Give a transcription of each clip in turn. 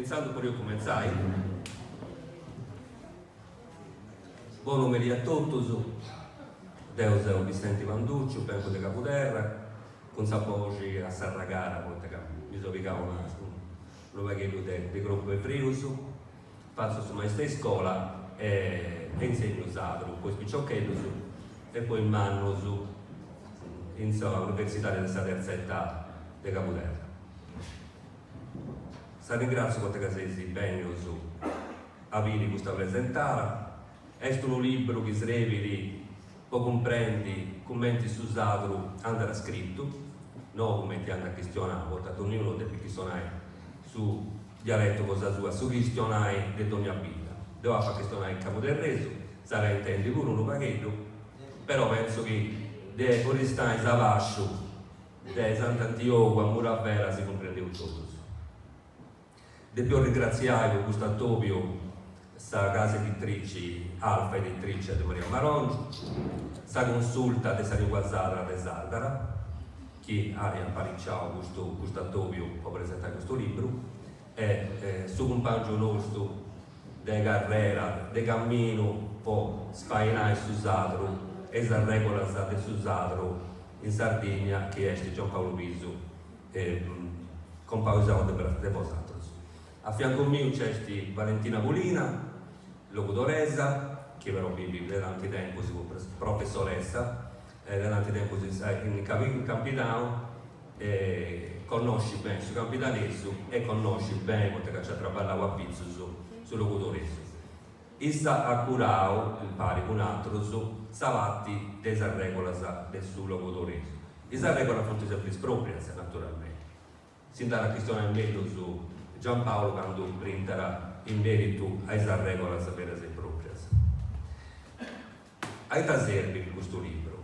Cominciando pure io cominciai. Buon pomeriggio a tutti. Deus è un Vicente Vanduccio, Penco de Capoterra, con Sapoci a Sarragara, mi sono picato un vaghetto di gruppo e Friusu, faccio su maestra in scuola e insegno Sadru, poi spicciochetto su e poi in manno su all'Università della terza età di Capoterra. Ringrazio per che sei bene su avere questa presentata. È un libro che srevili, poi comprendi commenti su Sadru, andrà scritto, non commenti andrà questionato, portato ognuno dei questionai su dialetto cosa sua, su questionai di ogni vita. Devo fare questionai il capo del reso, sarà intendi pure un paghetto, però penso che de Coristai Savascio, de Sant'Antioco a Muravera si comprende tutto. De più ringraziare questo Tobio, questa casa editrice Alfa editrice di Maria Marongi, questa consulta di Sariguazzara di Sardara, che ha apparecchiato questo Tobio per presentare questo libro, e suo compagno nostro di carriera, di cammino, per spainare su Sadru, e la regola di su Sadru in Sardegna, che è Gian Paolo Piso, con Pausano di Posatros. A fianco mio c'è Valentina Polina, locutoressa, che però vive nell'antico tempo, professoressa, nell'antico tempo in Campidano, conosci bene su Campitanesso e conosci bene perché c'è traballato a Pizzo su locutoressa. Issa ha curato, il pari un altro, su Savatti desa regola del locutoressa. Issa regola fonte sempre propria, naturalmente. Si dà la questione meglio su Giampaolo quando prenderà in merito a esa regola sapere se propria. A età servi questo libro?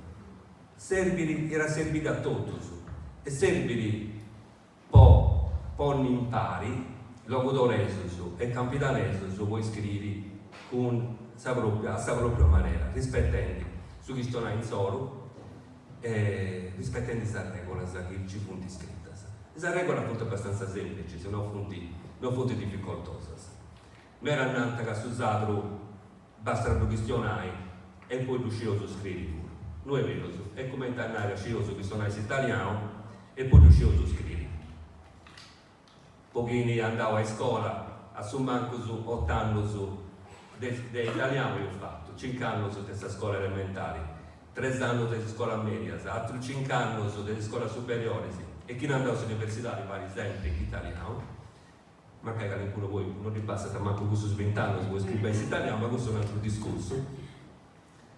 Era servito a tutti e serviri poi impari locutoreso e capitaneso voi scrivi con sa propria maniera, rispettando su chi sta in solo e rispettando questa regola che ci punti scritta. Questa regola è appunto abbastanza semplice, se non fonti difficoltose. Ma era nata che su Sadru basta questionare e poi riuscire a scrivere. Non è vero, è come andare a scrivere su questionare italiano e poi riuscire a scrivere. Pochini andavo a scuola, a su manco su 8 anni di italiano io ho fatto, 5 anni su questa scuola elementare, 3 anni della scuola media, altri 5 anni delle scuole superiori, sì. E chi non andava all'università pare sempre italiano, ma che qualcuno voi non ripassa manco questo 20 anni se vuoi scrivere in italiano, ma questo è un altro discorso.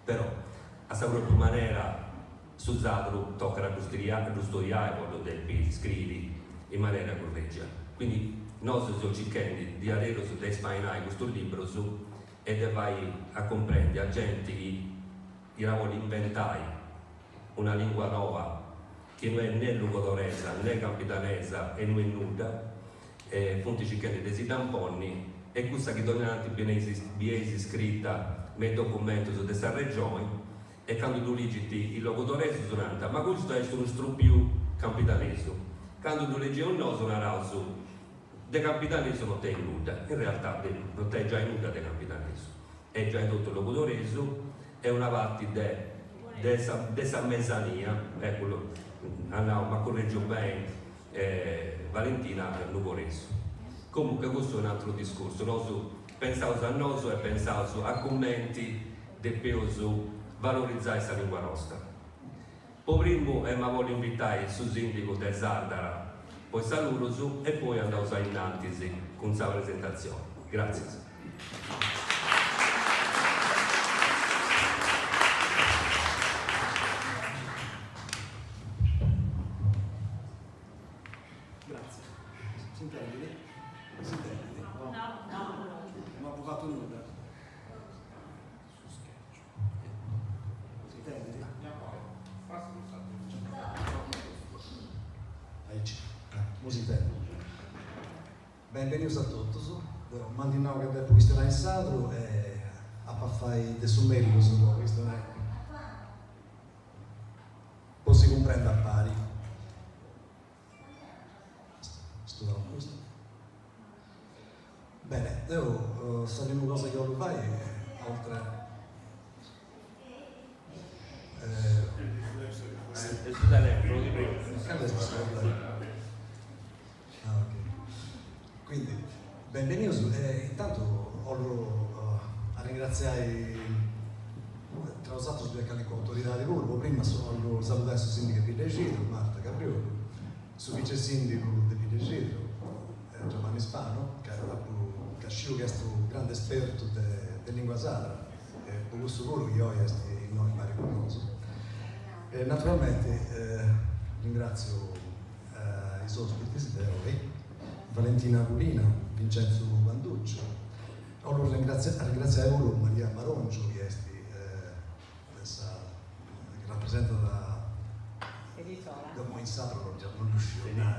Però, a questa propria maniera, su Zadru tocca la custodiare quello del scrivi in maniera correggia. Quindi, noi stiamo cercando di avere su spainare questo libro su e vai a comprendere a gente che vuole inventare una lingua nuova che non è né lugudoresa né campidanesa e non è nuda, punti cercando dei tamponi e questa che donante viene scritta nel documento su questa regione e quando tu leggi il logudorese suonanta, ma questo è uno struppiù campidanese. Quando tu leggi un no suonerà su de campidanese non è nuda, in realtà non è già nuda de campidanese, è già tutto il logudorese, è una parte dessa mezzania, quello. No, ma correggio bene Valentina Nuvoreso. Comunque questo è un altro discorso, pensavo a noso e pensavo a commenti del peso valorizzare questa lingua nostra. Poi primo ma voglio invitare su sindaco del Sardara, poi saluto su e poi andavo a innanzi con questa presentazione. Grazie. Benvenuti a tutti. Mandiamo che abbiamo visto in Sadru e a fare del sommerito su questo non è. Poi si comprende a pari. Studiamo questo. Io sappiamo cosa che lo fai, oltre... il suo telefono di prima. Quindi, benvenuto. Intanto a ringraziare tra l'altro due cani con autorità di Curvo. Prima ho salutato il sindaco di Villegitro, Marta Capriolo, il vice sindaco di Villegitro, Giovanni Spano, che è un grande esperto di lingua sarda, e con questo sicuro che oggi è in noi meraviglioso. Naturalmente ringrazio i ospiti di oggi, Valentina Culina, Vincenzo Vanduccio. Voglio ringraziare Maria Marongio, che rappresenta da Moinsato, non riuscivo a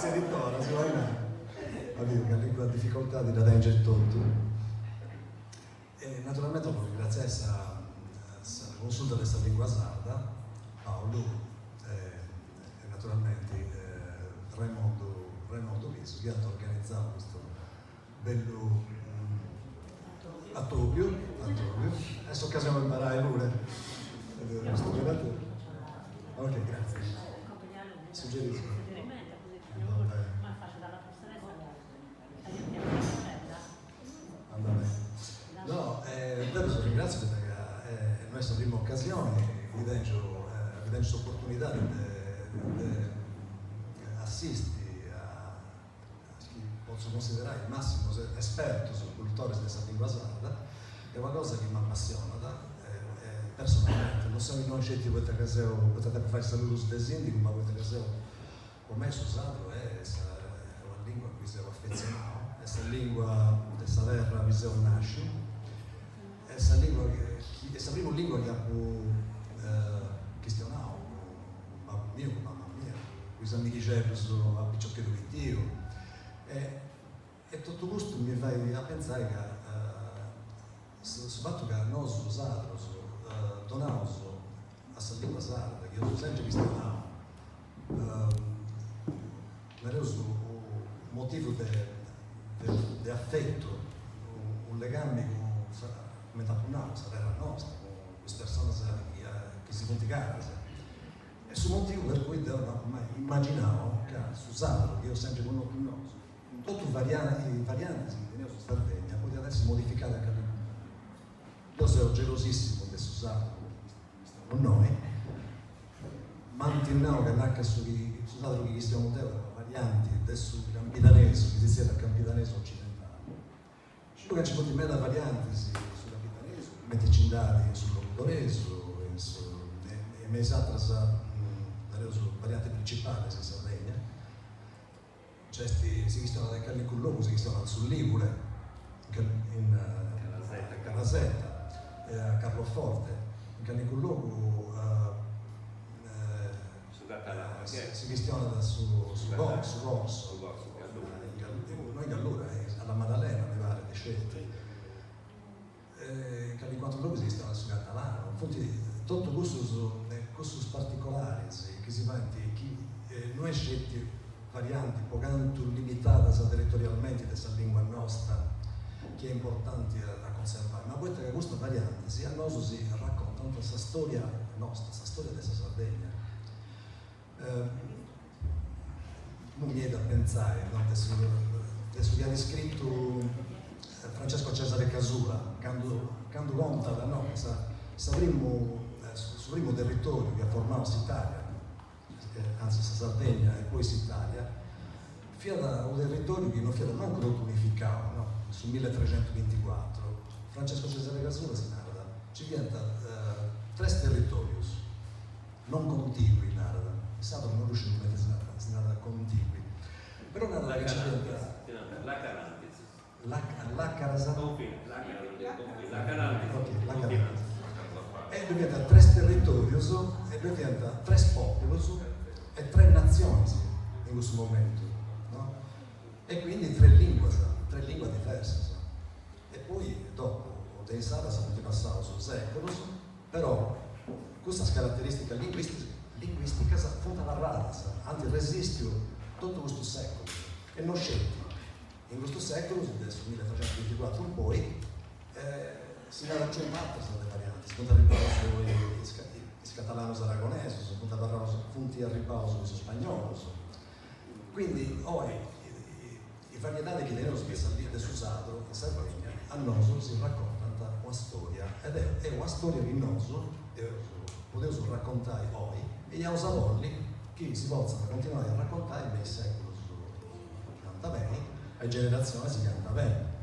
editora, si va in una lingua difficoltà di da tutto. E naturalmente voglio ringraziare la consulta di questa lingua sarda, Paolo, e naturalmente Raimondo Viso, che ha organizzato questo bello attopio. Adesso occasione di imparare pure questo giocatore. Ok, grazie. Suggerisco. No, davvero ringrazio perché è la nostra prima occasione, vi do l'opportunità di assistere a chi posso considerare il massimo esperto sul cultore di questa lingua sarda. È una cosa che mi appassiona personalmente. Non siamo noi scelti questa caseo, potete fare il saluto su desindico, ma questa caseo per me usato è una lingua a cui siamo affezionati, è questa lingua questa terra a cui siamo nasci, è questa lingua che è la prima lingua che ha questionato, babbo mio, mamma mia, quei amici c'erano a picciocchino di e tutto questo mi fa pensare che sul fatto che noi usato, donato a questa lingua sarda, che io sono sempre questionato, mi ha reso un motivo di affetto, un legame come tappunare questa terra nostra, con queste persone che si dimenticavano. E sul motivo per cui immaginavo che su Sardo, che io sempre conosco, tutte le varianti che tenevo su Sardegna, potevano essere modificate anche lì. Io sono gelosissimo di Susato, con noi, manteniamo che anche su Susato che stiamo vedendo, varianti adesso campidanese, che si sia dal campidanese occidentale. Ci che ci può dire da varianti sul campidanese, mentre ci andare sul lombarese, e mesi altre sono varianti principali in Sardegna. Cioè, si chiamano da Callicullogo, si chiamano sul Ligure, in Canasetta, a Carloforte, in Callicullogo si chiamano su Corso, noi in Gallura, alla Maddalena, mi pare, di Scelti. In Callicullogo si chiamano su Catalano. Infatti, tutto questo particolari che si fanno, noi scelti varianti pocanto limitata territorialmente di questa lingua nostra, che è importante a conservare, ma poi che questa variante a noi si racconta questa storia nostra, questa storia della Sardegna. Non mi viene da pensare, no? adesso che ha descritto Francesco Cesare Casula, quando conta da noi, il primo territorio che ha formato l'Italia, anzi Sardegna e poi l'Italia, fino a un territorio che non fu manco unificato, no? Sul 1324, Francesco Cesare Casula si narra, ci diventa tre territori non contigui narra, è stato non riuscito a mettere si narra contigui, però narra che ci diventa la Carasa e diventa tre territori e diventa tre popoli e tre nazioni in questo momento, no? E quindi tre lingue diverse. E poi dopo dei Sara sono passati su secoli, però questa caratteristica linguistica fu narrata, anzi resiste tutto questo secolo e non scelti. In questo secolo, sul 1324 in poi, si va raccontando queste varianti, si punta a riposo i catalanos aragoneses, si punta a punti a riposo i spagnolos. Quindi, oggi, i varietà che tenevano specialmente usato in Sardegna, a noi si raccontano una storia, ed è una storia che noi potevamo raccontare oggi, e gli ausavolli che si possono continuare a raccontare nei secoli canta bene, a generazione si canta bene.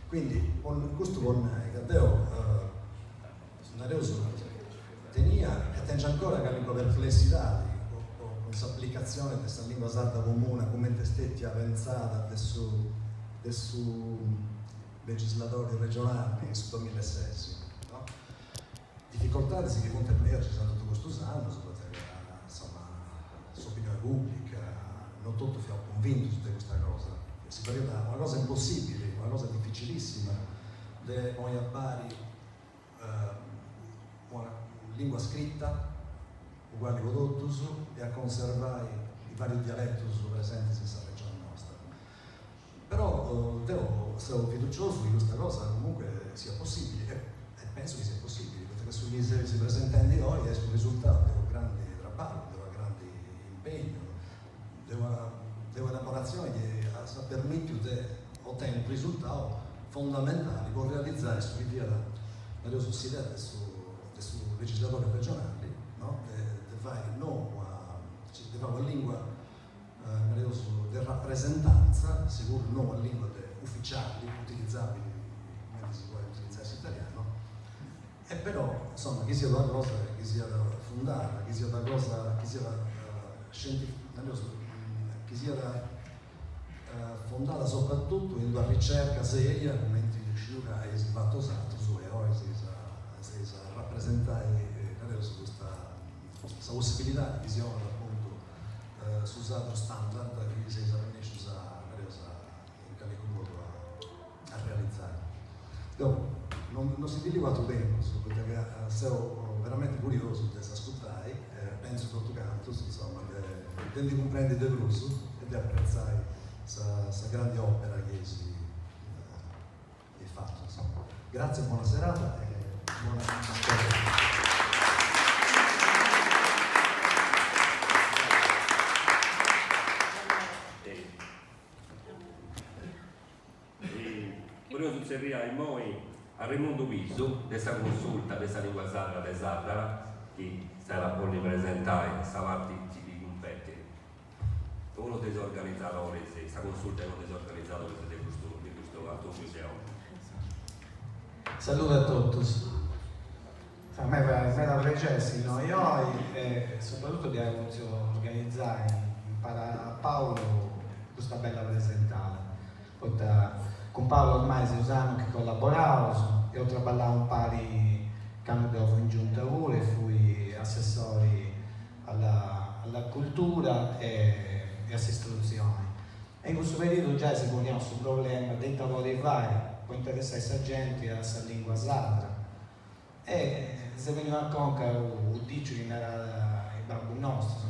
Quindi, con questo con che Deo tenia e tenga ancora che le perplessità con questa applicazione di questa lingua sarda comune come stetti avanzata del legislatori regionali nel 2006. No? Difficoltà che si contemplare ci sono tutto questo anno, insomma, l'opinione pubblica, non tutto è convinto su questa cosa. Si parla di una cosa impossibile, una cosa difficilissima, di noi a Bari una lingua scritta, uguale con totus, e a conservare i vari dialetti presenti in questa regione nostra. Però devo essere fiducioso di questa cosa comunque sia possibile, e penso che sia possibile, perché su chi si presenta di noi è sul risultato di un grande traballo, di un grande impegno, di una elaborazione che permette di ottenere un risultato fondamentale per realizzare su via la società del legislatore regionale, no? di fare una lingua di rappresentanza, sicuro non una lingua ufficiale, utilizzabile come si può utilizzare l'italiano, e però insomma che sia una cosa che sia fondata, che sia una cosa che sia scientifica, che sia fondata soprattutto in una ricerca seria, come sciura e sbatto usato su e oggi si rappresentare questa possibilità di visione appunto su usato standard che si riesce in carico a realizzare. Dopo, non si dileva tutto tempo, perché sono veramente curioso di ascoltare, penso che tu canto, insomma, di comprendere il russo e di apprezzare questa grande opera che si è fatta. Insomma. Grazie, buona serata e buona ascolto. Volevo succedere a noi a Raimondo Viso, questa consulta, questa lingua sarda di Sardara, che sarà poi presentare stavanti di competi. Uno dei organizzatori, questa consulta è uno dei organizzatori di questo atto museo. Saluto a tutti. A me da piacere noi e soprattutto di aver organizzare a Paolo questa bella presentata. Con Paolo ormai si usano che collaboravo e ho lavorato un pari candidato in giunta pure, fui assessore alla cultura e all'istruzione. E in questo periodo già si poneva questo problema di lavori vari, può interessare a gente a questa lingua sarda. E se veniva a conca o dice che era il babbo nostro,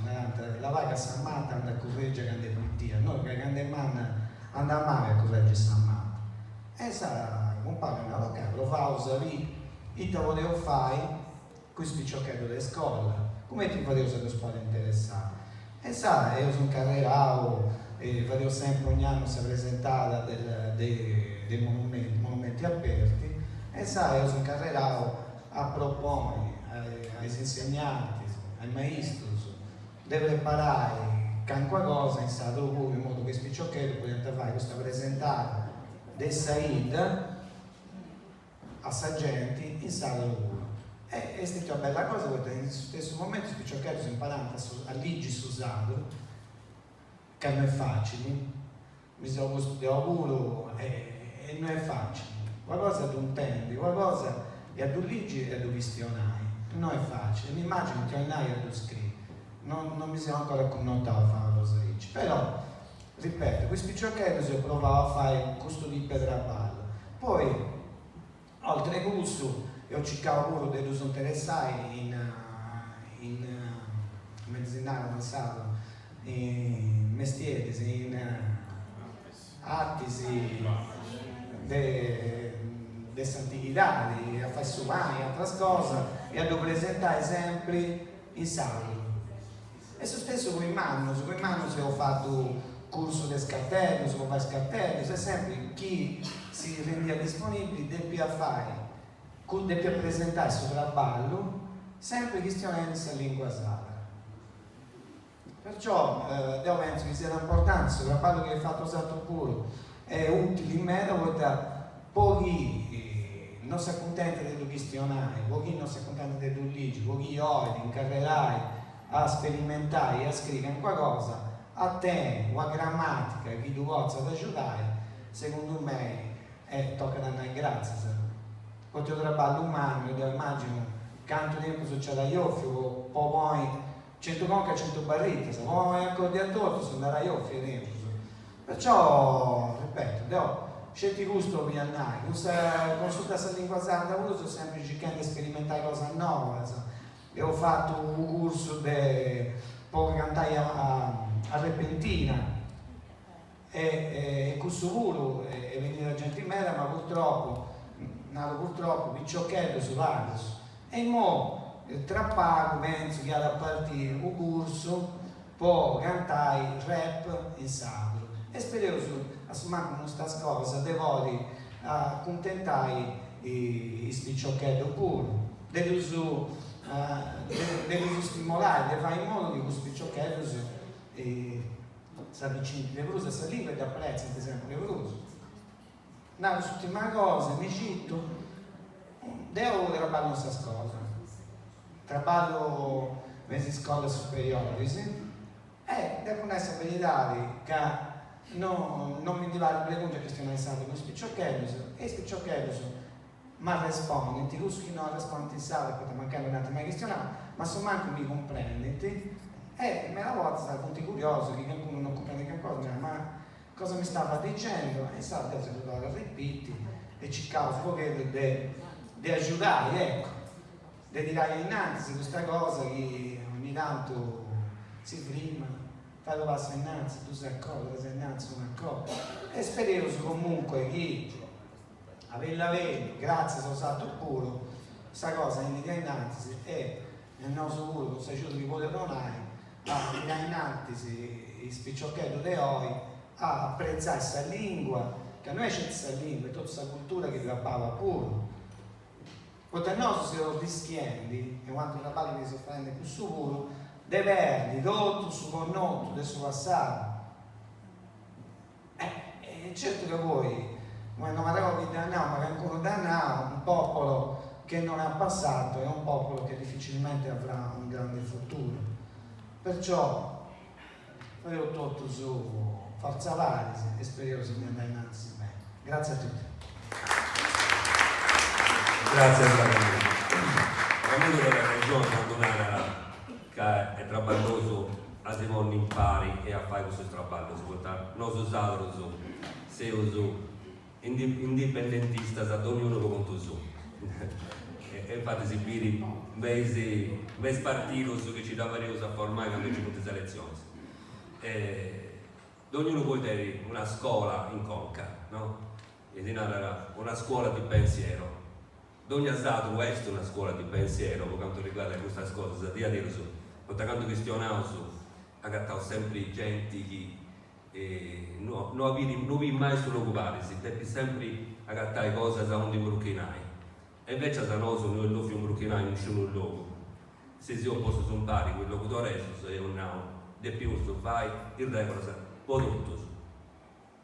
la vaga Sammata andava a correggere grande pulizia, noi che grande manna andava male a correggere Sammata. E sa, un po' mi ha provavo lì, e te volevo fare questo picciochetto delle scuole, come ti facevo se ti può interessare? E sa, io sono carrerato, e facevo sempre ogni anno si presentata dei monumenti aperti, e sa, io sono carrerato a proporre ai insegnanti, ai maestri, di preparare qualche cosa in stato pure, in modo che questo picciochetto potete fare questa presentata del Said a Sargenti in sala lavoro. E è stata una bella cosa perché in stesso momento i picciocchetti sono imparati a leggi su usato, che non è facile, mi sono posto di lavoro e non è facile. Qualcosa ad un tempo, qualcosa è ad un leggi e ad un vistionai, non è facile. Mi immagino che ormai è ad un scritto, non mi sono ancora connotato a fare cosa leggi, però ripeto, questo picciochetto si provava a fare questo di pedraballo. Poi, oltre a questo, io cercavo pure di uso interessare in medicinale avanzato, in mestieri, attisi de antichità, a fare umani, altre cose, e a presentare sempre in sacro. E su stesso con i manos ho fatto corso di scartello, si può fare scartello, se sempre chi si rendia disponibile deve presentare il suo traballo sempre questionando la lingua sarda. Perciò io penso che sia importante, il traballo che hai fatto usato pure è utile in me, pochi non si accontenta del questionare, pochi non si accontenta del legge, pochi ora incarrerai a sperimentare e a scrivere qualcosa, a te o a grammatica che tu possa aiutare, secondo me tocca dare grazie. Quando io lavoro umano, io immagino quanto tempo succede io, poi 100 conca, 100 barritte, se poi accordinatore sono da io tempo. Perciò, ripeto, io scelti gusto per andare, consulta la lingua sarda, uso sempre cercando di sperimentare cose nuove. Io ho fatto un corso per cantare a repentina e corso puro e venire la gente in mera, ma purtroppo picciochetto su Varus. E mo tra poco penso che ha da partire un corso per cantare rap in sardo. E spero a summare con questa cosa devo accontentare i spicciochetto pure, devo stimolare, devo fare in modo che questo spicciochetto si avvicini le bruse, si lingua e apprezza ad esempio le bruse. L'ultima cosa, mi cito, devo trabalhare questa cosa. Trabalho nelle scuole superiori, e devo essere verità che non mi divaro le cose questionali con spicciochetto e spicciochetto ma rispondi, ti ruschi non rispondi in sala perché mancare un attimo a questionare, ma se manco mi comprendi e me la volta sta punti curioso che qualcuno non comprende che cosa, ma cosa mi stava dicendo e sa adesso lo ripeti e ci causa un pochettino di aiutare, ecco, di dire innanzi questa cosa che ogni tanto si frima, fai lo passo innanzi, tu sei accorto, sei innanzi, sono accorto e spero comunque che averla vedo, grazie sono stato pure, questa cosa in idea innanzi e nel nostro pure, con aiuto di poter donare, a tirare innanzi il spicciochetto di oggi, a apprezzare questa lingua, che a noi c'è questa lingua e tutta questa cultura che trattava pure. Quando noi si rischiandi, e quando la palla mi si prende più su puro, deve avere tutto su connoto del suo passato. Certo che voi, quando magari vi danniamo, ma che ancora danniamo, un popolo che non ha passato è un popolo che difficilmente avrà un grande futuro. Perciò, io tutto su Forza Varese e spero si mi andrà innanzi bene. Grazie a tutti. Grazie a tutti. Ramiro della regione abbandonata che è traballoso a Simon impari e a fare questo traballo, non so usato, se uso indipendentista, sa ognuno lo conto su. E infatti si vede mesi partiti che ci davano a formare quando ci sono queste elezioni. Ognuno può avere una scuola in Conca, no? E una scuola di pensiero. Ogni Stato è una scuola di pensiero per quanto riguarda queste cose, di adesso, quando questionavo su, agattavo sempre gente che non vi mai solo occuparsi, devi sempre agattare cose da onde bruchinai. E invece da noi non fi un bruchinai, non c'è un luogo. Se io posso zompare quello che adesso, se un di più fai, il regola può tutto.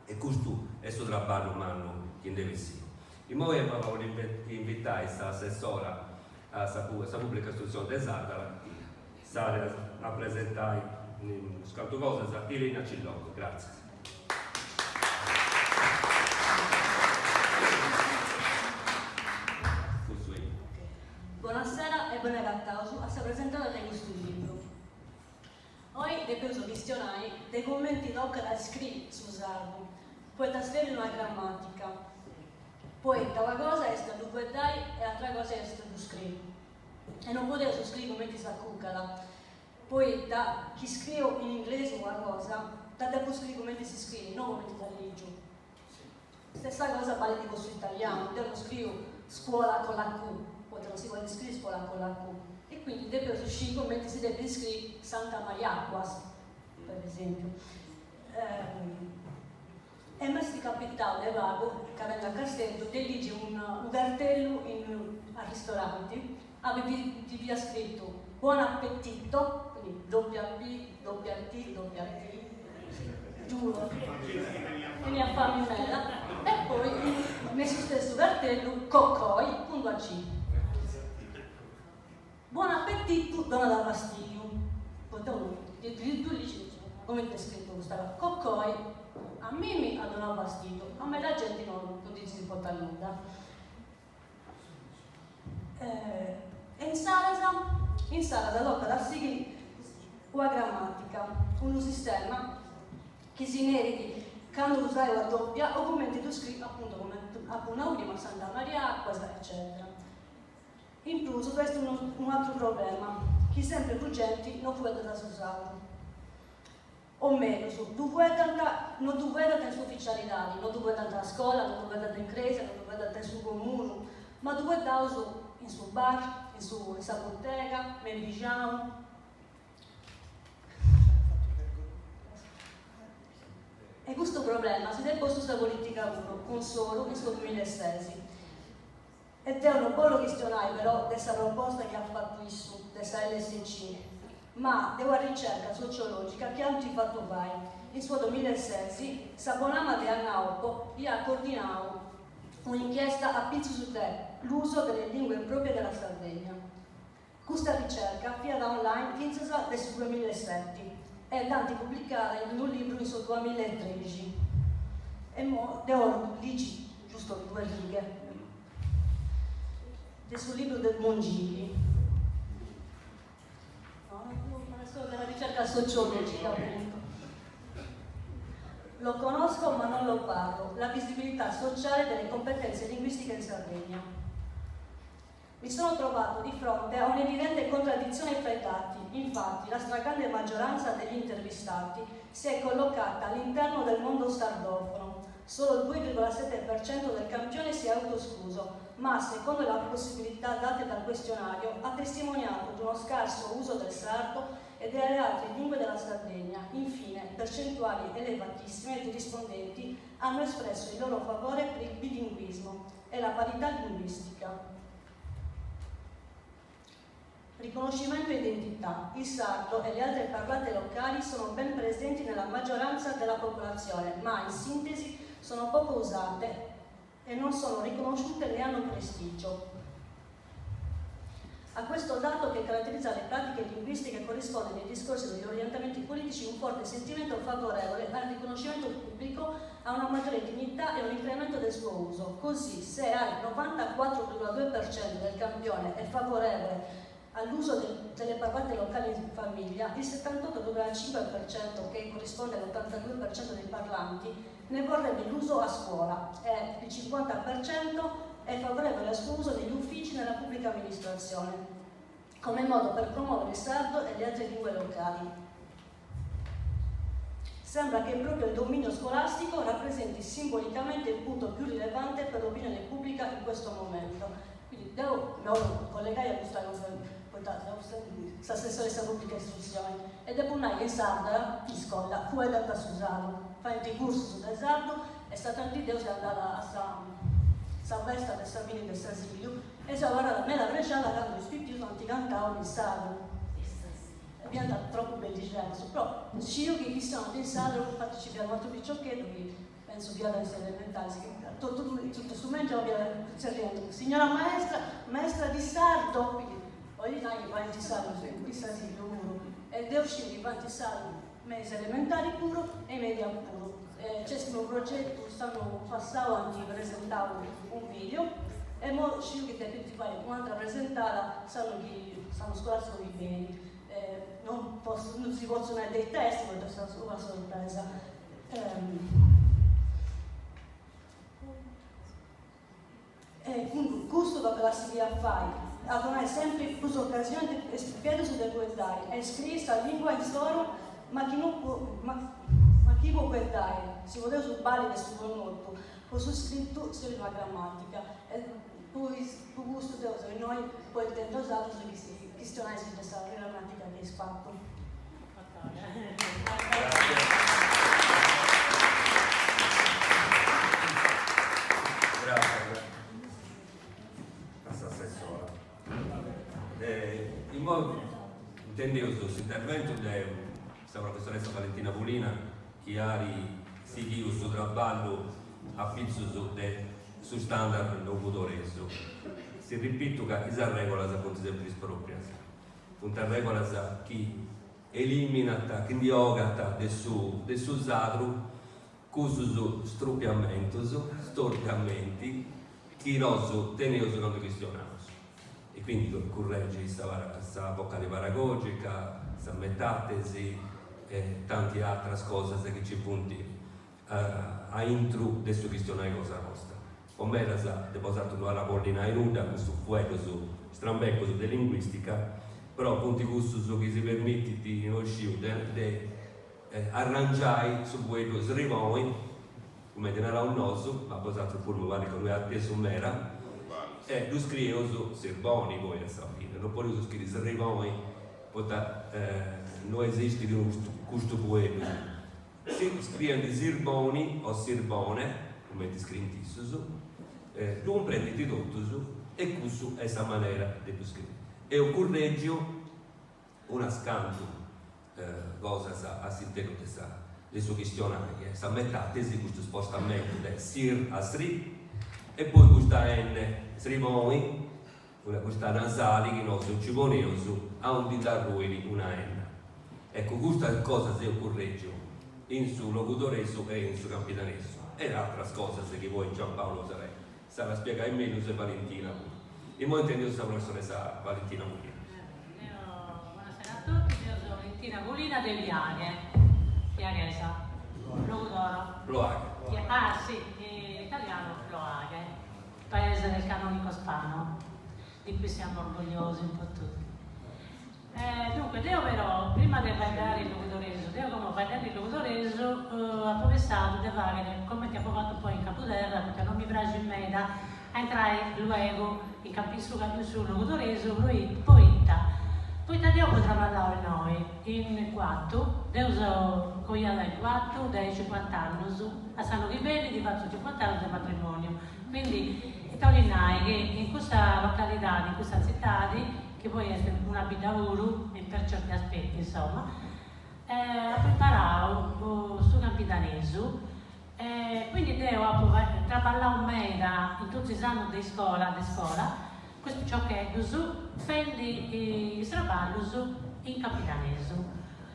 E questo è il suo lavoro umano che deve essere. In modo che voglio invitare questa assessora a questa pubblica istruzione del Sardara a presentare qualche cosa, Elena Cillocco. Grazie. Buonasera e buonasera a questa presentazione di questo libro. Oggi devo questionare dei commenti che ha scritto su sardo, poi trasferire una grammatica. Poi una cosa è stato guardare e l'altra cosa è stato scrivere. E non potevo scrivere come ti sa cucala. Poi da chi scrive in inglese una cosa, da devo scrivere come si scrive, non come ti da legge. Stessa cosa vale di questo italiano, io lo scrivo scuola con la Q, poi te lo si vuole scrivere scuola con la Q. E quindi deve uscire mentre si deve scrivere Santa Maria Acquas, per esempio. E me si capitava di vago, che avendo a Castello, di legge un cartello al ristorante, ti via scritto buon appetito, quindi doppia P, doppia T, doppia T, giuro, veniva a farmi mela, e poi nel suo stesso cartello, coccoi, punto a C. Buon appetito, donna da fastidio. Poi tu dici, come è scritto questa cosa? Coccoi, a me mi ha donato fastidio, a me la gente non dice di portare nulla. In Sarasa tocca da seguire una grammatica, un sistema che si ineriti quando usai la doppia o come tu scrivi appunto come una prima Santa Maria Acqua, eccetera. In plus questo è un altro problema, che sempre più gente non può da usare. O meglio, non può andare in sua ufficialità, non può andare a scuola, non può andare in chiesa, non può andare in suo comune, ma può andare in suo bar, in sua bottega, nel pigiama. E questo problema si è posto sulla politica 1, con solo in suo 2016. Ed è un buono questionario però questa proposta che ha fatto ISU, questa LSC, ma è una ricerca sociologica che ha fatto vai. In suo 2016, Sabonama de Annaupo ha coordinato un'inchiesta a pizzo su te, l'uso delle lingue proprie della Sardegna. Questa ricerca è da online fin dal 2007 ed è pubblicata in un libro in suo 2013. E ora dici giusto 2 righe sul libro del Mongili. Della ricerca sociologica, appunto. Lo conosco ma non lo parlo, la visibilità sociale delle competenze linguistiche in Sardegna. Mi sono trovato di fronte a un'evidente contraddizione fra i dati, infatti la stragrande maggioranza degli intervistati si è collocata all'interno del mondo sardofono, solo il 2,7% del campione si è autoescluso, ma secondo le possibilità date dal questionario ha testimoniato di uno scarso uso del sardo e delle altre lingue della Sardegna. Infine, percentuali elevatissime di rispondenti hanno espresso il loro favore per il bilinguismo e la parità linguistica. Riconoscimento e identità. Il sardo e le altre parlate locali sono ben presenti nella maggioranza della popolazione, ma in sintesi sono poco usate e non sono riconosciute né hanno prestigio. A questo dato che caratterizza le pratiche linguistiche corrisponde nei discorsi degli orientamenti politici un forte sentimento favorevole al riconoscimento pubblico, a una maggiore dignità e un incremento del suo uso. Così, se al 94,2% del campione è favorevole all'uso delle parlate locali in famiglia, il 78,5% che corrisponde all'82% dei parlanti ne vorrebbe l'uso a scuola e il 50% è favorevole al suo uso negli uffici nella pubblica amministrazione, come modo per promuovere il sardo e le altre lingue locali. Sembra che proprio il dominio scolastico rappresenti simbolicamente il punto più rilevante per l'opinione pubblica in questo momento. Quindi devo collegare a questa cosa. Assessore pubblica istruzione ed è punnaia in sarda in scuola fu andata a Susano fare il corso su del sardo è stata anche Dio si è andata a San Vesta del Savini del Sasilio e si è guardata me la bresciata quando i figli non ti cantavano il sardo e mi è andato troppo bellissimo però io che chi sono in sardo infatti ci abbiamo fatto picciochetto che penso via da essere elementari tutto strumento signora maestra di sardo poi là i quanti sanno chissà si loro ed è uscito i quanti sanno mesi elementari puro e media puro. C'è un progetto, stanno passando avanti, presentavo un video e ora uscito che devi fare un'altra presentata, sanno scolastico di beni. Non si possono avere dei testi, ma questa è una sorpresa. Quindi questo da classificare a fare. Avevano sempre più occasioni di spiegare su delle poesie e scrivere la lingua in storia, ma chi non può, ma ma chi può guardare? Si poteva su Bali e su molto, poi su scritto si la grammatica, e poi gusto di noi poi intendo usato su questione di questa grammatica che hai fatto. Grazie. Passa assessora. In modo intendevo questo intervento della professoressa Valentina Pulina che ha seguito questo traballo a pizzo su standard locutoreso. Si ripeto che questa regola si appunto sempre spropria. Una regola che elimina, che indiogata del suo zadro, cuso struppiamento, storpiamenti, che noi teniamo non questionamos. E quindi corregge questa vocale paragogica, questa metatesi e tante altre cose che ci punti a intro adesso questionare cosa nostra. O me la sa depositato una collina in nuda, questo fuoco su strambecco su linguistica, però punti gusto che si permette di non uscire arrangiare su quello srivoi, come denaro un noso, ma posato il fulmo vale con lui a te su mera, e lo scrive su serboni poi alla fine, non può scrivere srivoi, non esiste di questo poema. Si scrive di serboni o serbone, come ti scrivi tu un prendi tutto e questo è questa maniera di scrivere. E o correggio una scanto cosa a sentire le sue questionarie, questa metatesi, questo spostamento da sir a sri, e poi questa n srimoi, questa nasali che non ci poneva su a un ditarruili una n. Ecco, questa cosa si corregge in su locutoreso e in su capitanesso. E altre cose che poi Giampaolo sarà spiegare in meno se Valentina. E poi intendo questa professoressa Valentina Mulina. Buonasera a tutti, io sono Valentina Mulina del Viaghe, Viaghesa, Logudoro. Loaga. Ah sì, in italiano Loaghe, paese del canonico Spano, di cui siamo orgogliosi un po' tutti. Dunque, Deo però, prima di guardare il locutoreso, Deo come guardare il locutoreso ha pensato di fare, come ti ha provato poi in Capoterra, perché non mi piace in meda, a entrare luego in capisco sul locutoreso, poi Dio potrà parlare noi in 4, Deo so cogliata in 4, dai 50 anni, a San Ribelli di fatto 50 anni di matrimonio. Quindi, Torinai che in questa località, in questa città, che poi è una bidavuru per certi aspetti, insomma, ha preparato su Campitanesu, quindi devo traballare un mera in tutti gli anni di scuola, questo ciò che è su fendi i traballi in Campitanesu.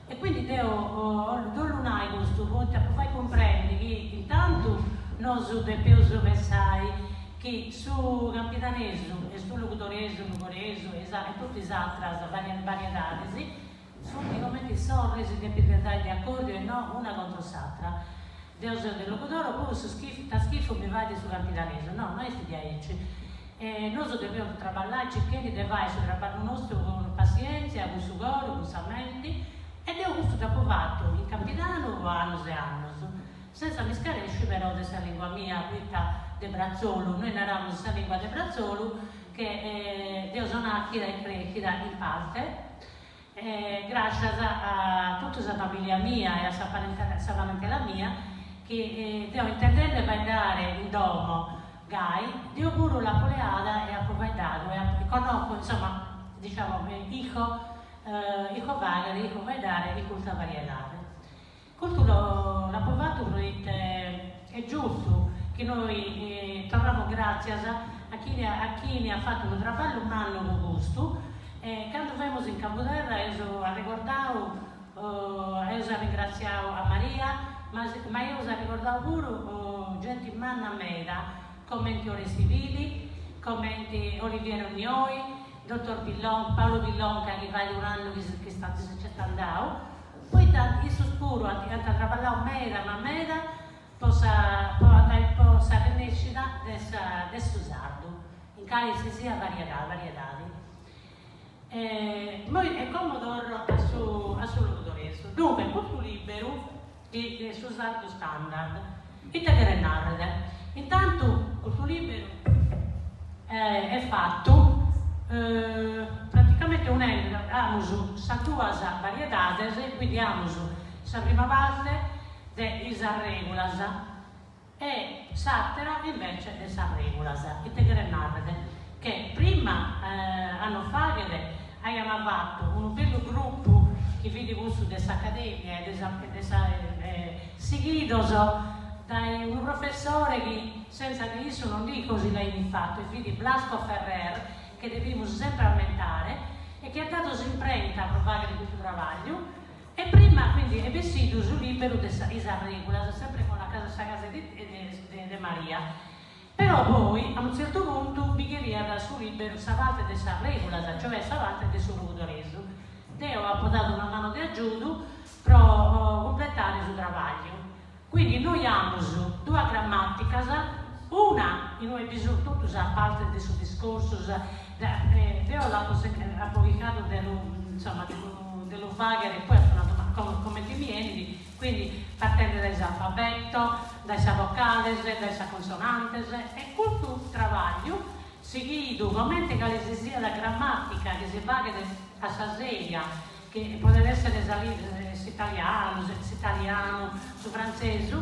E quindi devo lunare questo punto, fai comprendere che intanto non so di più su pensare che su Campitanesu e su Locutoreso, e tutte le altre varietà, sono praticamente sorresi di proprietà di accordi e non una contro l'altra. Devo dire del Locutoro, poi schifo mi vai su Campitanesu, no, noi studiamo. Noi dobbiamo traballare, cercare di fare sul traballo nostro con pazienza, con sugore, con samenti, e devo questo dopo fatto in Campitano anni e anni, senza mi scaresci però questa lingua mia, questa de Brazzolo, noi narramo questa lingua de Brazzolo che Dio sono e crescita in parte, grazie a tutta la famiglia mia e a questa parentela mia, che Dio intendendo vai dare in domo Gai, Dio pure la poleada e ha provvedato e conosco, insomma, diciamo, dico vagare, dico vai dare di questa varietà. Questo l'ha provato è giusto che noi torniamo grazie a chi ne ha fatto un lavoro un anno con gusto. Quando fuimos in Capoterra, io ho ricordato, io ringraziato a Maria, ma io ho ricordato pure gente in mano a Meda, commenti ore civili, commenti Oliviero Mioi, dottor Pillon, Paolo Pillon che va di un anno che c'è andato. Poi io sono a lavorare mera, ma mera possa rinascere adesso sardo, in cui sia varietà. Poi è comodo a suo locutoreso. Dunque, questo libro di Susardo Standard. Integre narrede. Intanto questo libro è fatto praticamente unendo sa duas variedades, quindi sa prima parte de isas regulas e s'altra invece de sa regulas, integre narrede, che prima hanno fatto un bello gruppo che vede su questa accademia seguidos da un professore che senza che io non dico così l'hai fatto, e quindi Blasco Ferrer, che dobbiamo sempre aumentare e che ha dato imprenta a provare di questo lavoro, e prima quindi è vestito sul libero di Isa Regula, sempre con la casa di Maria. Però poi a un certo punto bigheria da sul libero Savate de Sa Regula, cioè Savate de Sul Rudoreso. Deo ha dato una mano di aiuto per completare il suo lavoro. Quindi noi abbiamo due grammaticas, una in noi bisogna tutto a parte del suo discorso, Deo l'ha pubblicato dello Wagner e poi ha fatto come ti vieni, quindi partendo dall'alfabeto, dalla vocales, dalla consonantes, e questo lavoro seguito, ovviamente che l'esiste la grammatica che si va a Saseia, che può essere italiano, su francese,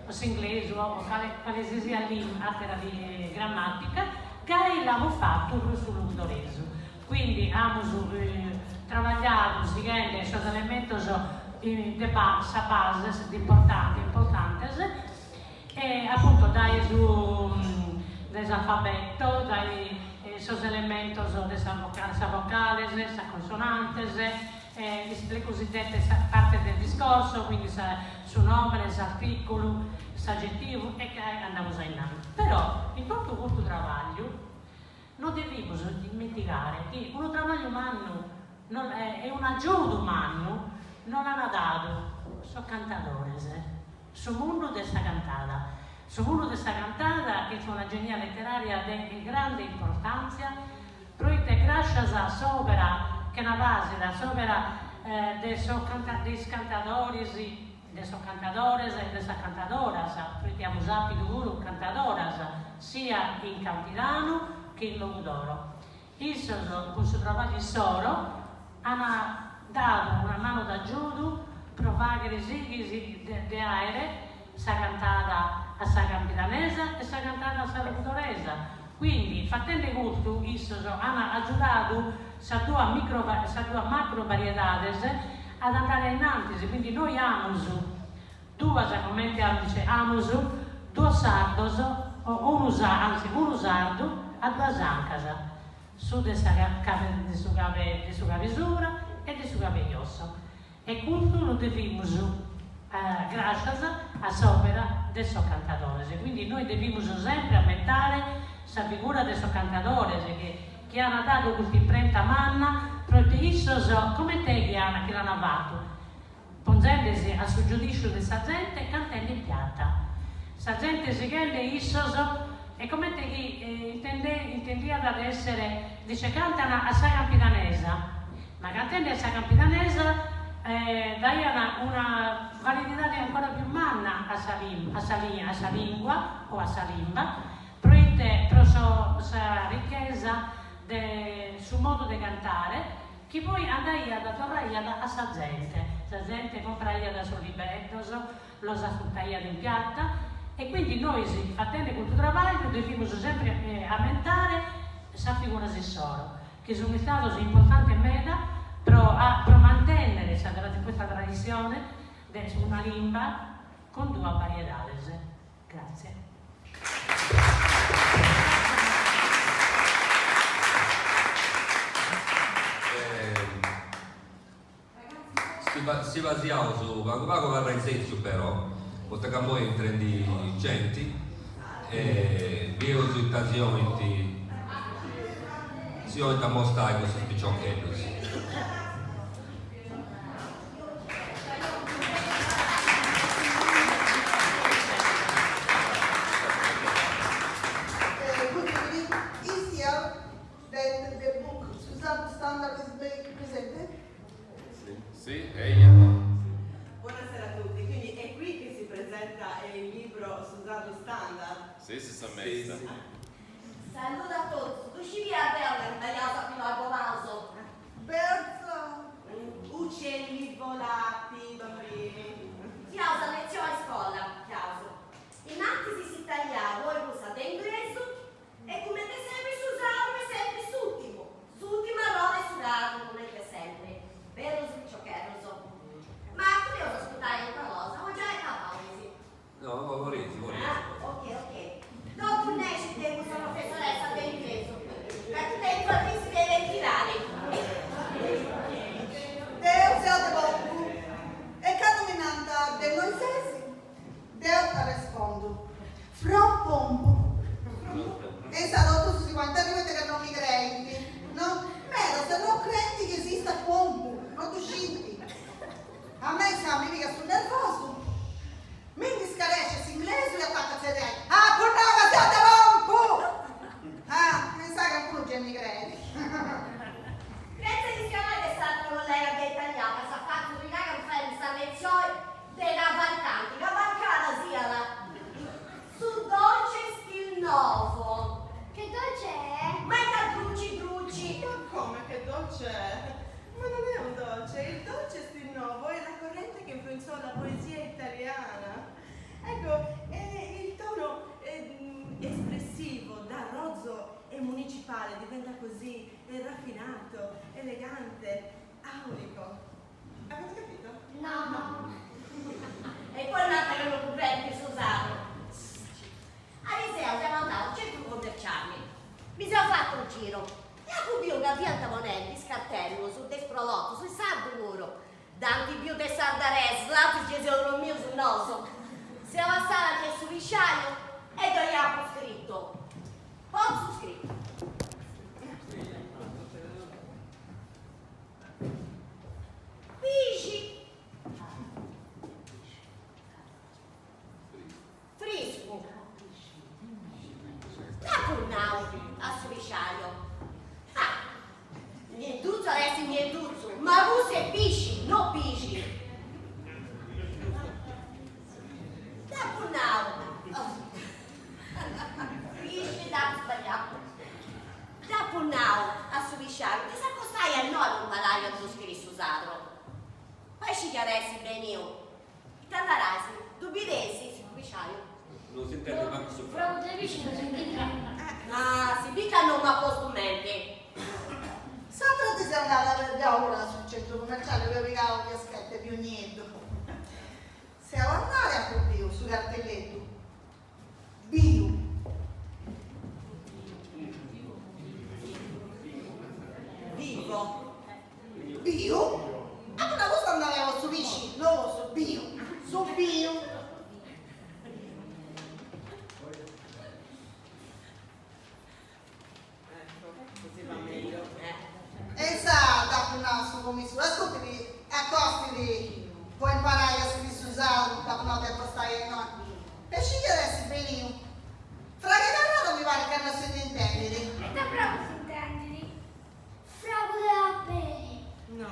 o su inglese, o qualsiasi altra grammatica, che l'abbiamo fatto sul ludoreso. Quindi abbiamo lavorato seguendo i suoi elementi di base importanti, e appunto dall'alfabeto, dai suoi elementi di vocales, di consonantes, le cosiddette parte del discorso, quindi su nome, articolo, aggettivo, e che andiamo a innanzi. Però in tutto questo lavoro non dobbiamo dimenticare che un lavoro umano è un aiuto umano, non hanno dato sono cantatori sul mondo di questa cantata. Sul mondo di questa cantata, che è una genia letteraria di grande importanza, proite grazie a sopra che è una base da sopra dei cantadores e delle cantadoras, perché abbiamo usato due cantadoras sia in Campidano che in Longdoro. Isso, con il suo lavoro solo, hanno dato una mano d'aiuto per fare di aere, sa cantata a sa campidanese e sa cantata a sa longdoresa. Quindi, facendo questo, isso hanno aiutato sa due macro variedades ad andare in avanti. Quindi noi abbiamo due, come abbiamo due sardos, o uno sardo a due zancas, su di sua visura e di sua veglioso. E questo lo dobbiamo grazie a sopra dei suoi cantatori. Quindi noi dobbiamo sempre aumentare la figura dei suoi cantatori che hanno dato questa imprenta manna, perché isso come te che l'hanno fatto, ponendosi a suo giudizio di questa gente, cantando in piatta. Questa gente si chiede isso e come te che intendeva ad essere, dice cantano a sa campidanesa, ma cantando a sa campidanesa dai una validità ancora più manna a sa lingua o a sa limba, per sa ricchezza sul modo di cantare, che poi andai ad tornare a sa gente compraia da sul libretto, lo ascoltaia in piatta, e quindi noi, facendo questo lavoro, dobbiamo sempre aumentare questa figura di solo, che sono stati importanti meta per mantenere questa tradizione di una lingua con due varietà. Grazie. Si basiamo su Pago Varra in senso però, oltre che voi intrendi genti, e vi ho occasioni si ho da mostrare questo spicciocchiello. Sì, Buonasera a tutti, quindi è qui Sì, si sta messa. Saluto a tutti, tu ci vieni a bere, tagliata fino al bovaso. Berza, uccelli volati, bambini. Chiausa lezione a scuola, chiausa. Innanzi si taglia, voi usate inglese e come te sempre si usava sempre sull'ultimo. Sull'ultima roba è sudato, come te sempre. Vero su che so. Ma curioso ascoltare una cosa, ma già è capace. No, vorrei. Ok. Dopo un esce questa professoressa dell'inglese. Perché tempo lì si deve tirare. Deo siate poco. E cadominanta de noi stessi. Deo rispondo. From pompo. E sarò tutti quanti arrivate che non mi credi. No? Mero, se non credi che esista pompo, non tu scinti. A me sa, mi mica sul nervoso. Mi scaresce inglese e attacca a sedere. Ah, portava siate pompo! Ah, mi sa che ancora non mi credi. Grazie di chiamare è stata una collega che è italiana, si è fatto ubblicare a fare questa lezione dei cavalcanti. Cavalcata sia là. Su dolce stil nuovo. Che dolce è? Ma è da druci. Ma come che dolce è? Ma non è un dolce, il dolce stil nuovo è la corrente che influenzò la poesia italiana. Ecco, il tono espressivo da rozzo e municipale diventa così raffinato, elegante, aulico. Avete capito? No. E poi un'altra che non comprende Susano. A Liseo siamo andati al centro commerciale. Mi sono fatto un giro. E a Cubio una via Antamonelli, scartello, sul desprolotto, sul sardo muro. Danti più de sardares, l'altro ci sono mio sul naso. Siamo a sala che sul lisciaio e dogliamo scritto. Pozzo scritto. Pisci. Frisco. Capurnau a Suvisciaio. Ah, nientuzzo adesso nientuzzo. Ma tu sei pisci, non pisci. Capurnau. Pisci da sbagliato. Capurnau a Suvisciaio. Ti sa costai a noi un balaio a tu scritto usato. Poi ci chiaresti bene io. Tandarasi, tu bidesi, Suvisciaio. Non si intende manco su Fra un vicino si Ah, si mica non ma postumenti. Sempre ti sei andata a vedere ora sul centro commerciale per picare le piaschette più niente. Siamo andati a Cubio, su cartelletto. Bio. Vivo. Bio? Ah, una cosa andavo su vicino, non su bio. Su bio. Così va meglio. Esatto, una su commisura. Ascoltami, accostati, puoi imparare a scrivere usato, da una tempo stai no. Per scegliere bene io. Fra che parlato mi pare che non si intendere. E da bravo si intendi? Fra voleva bene. No.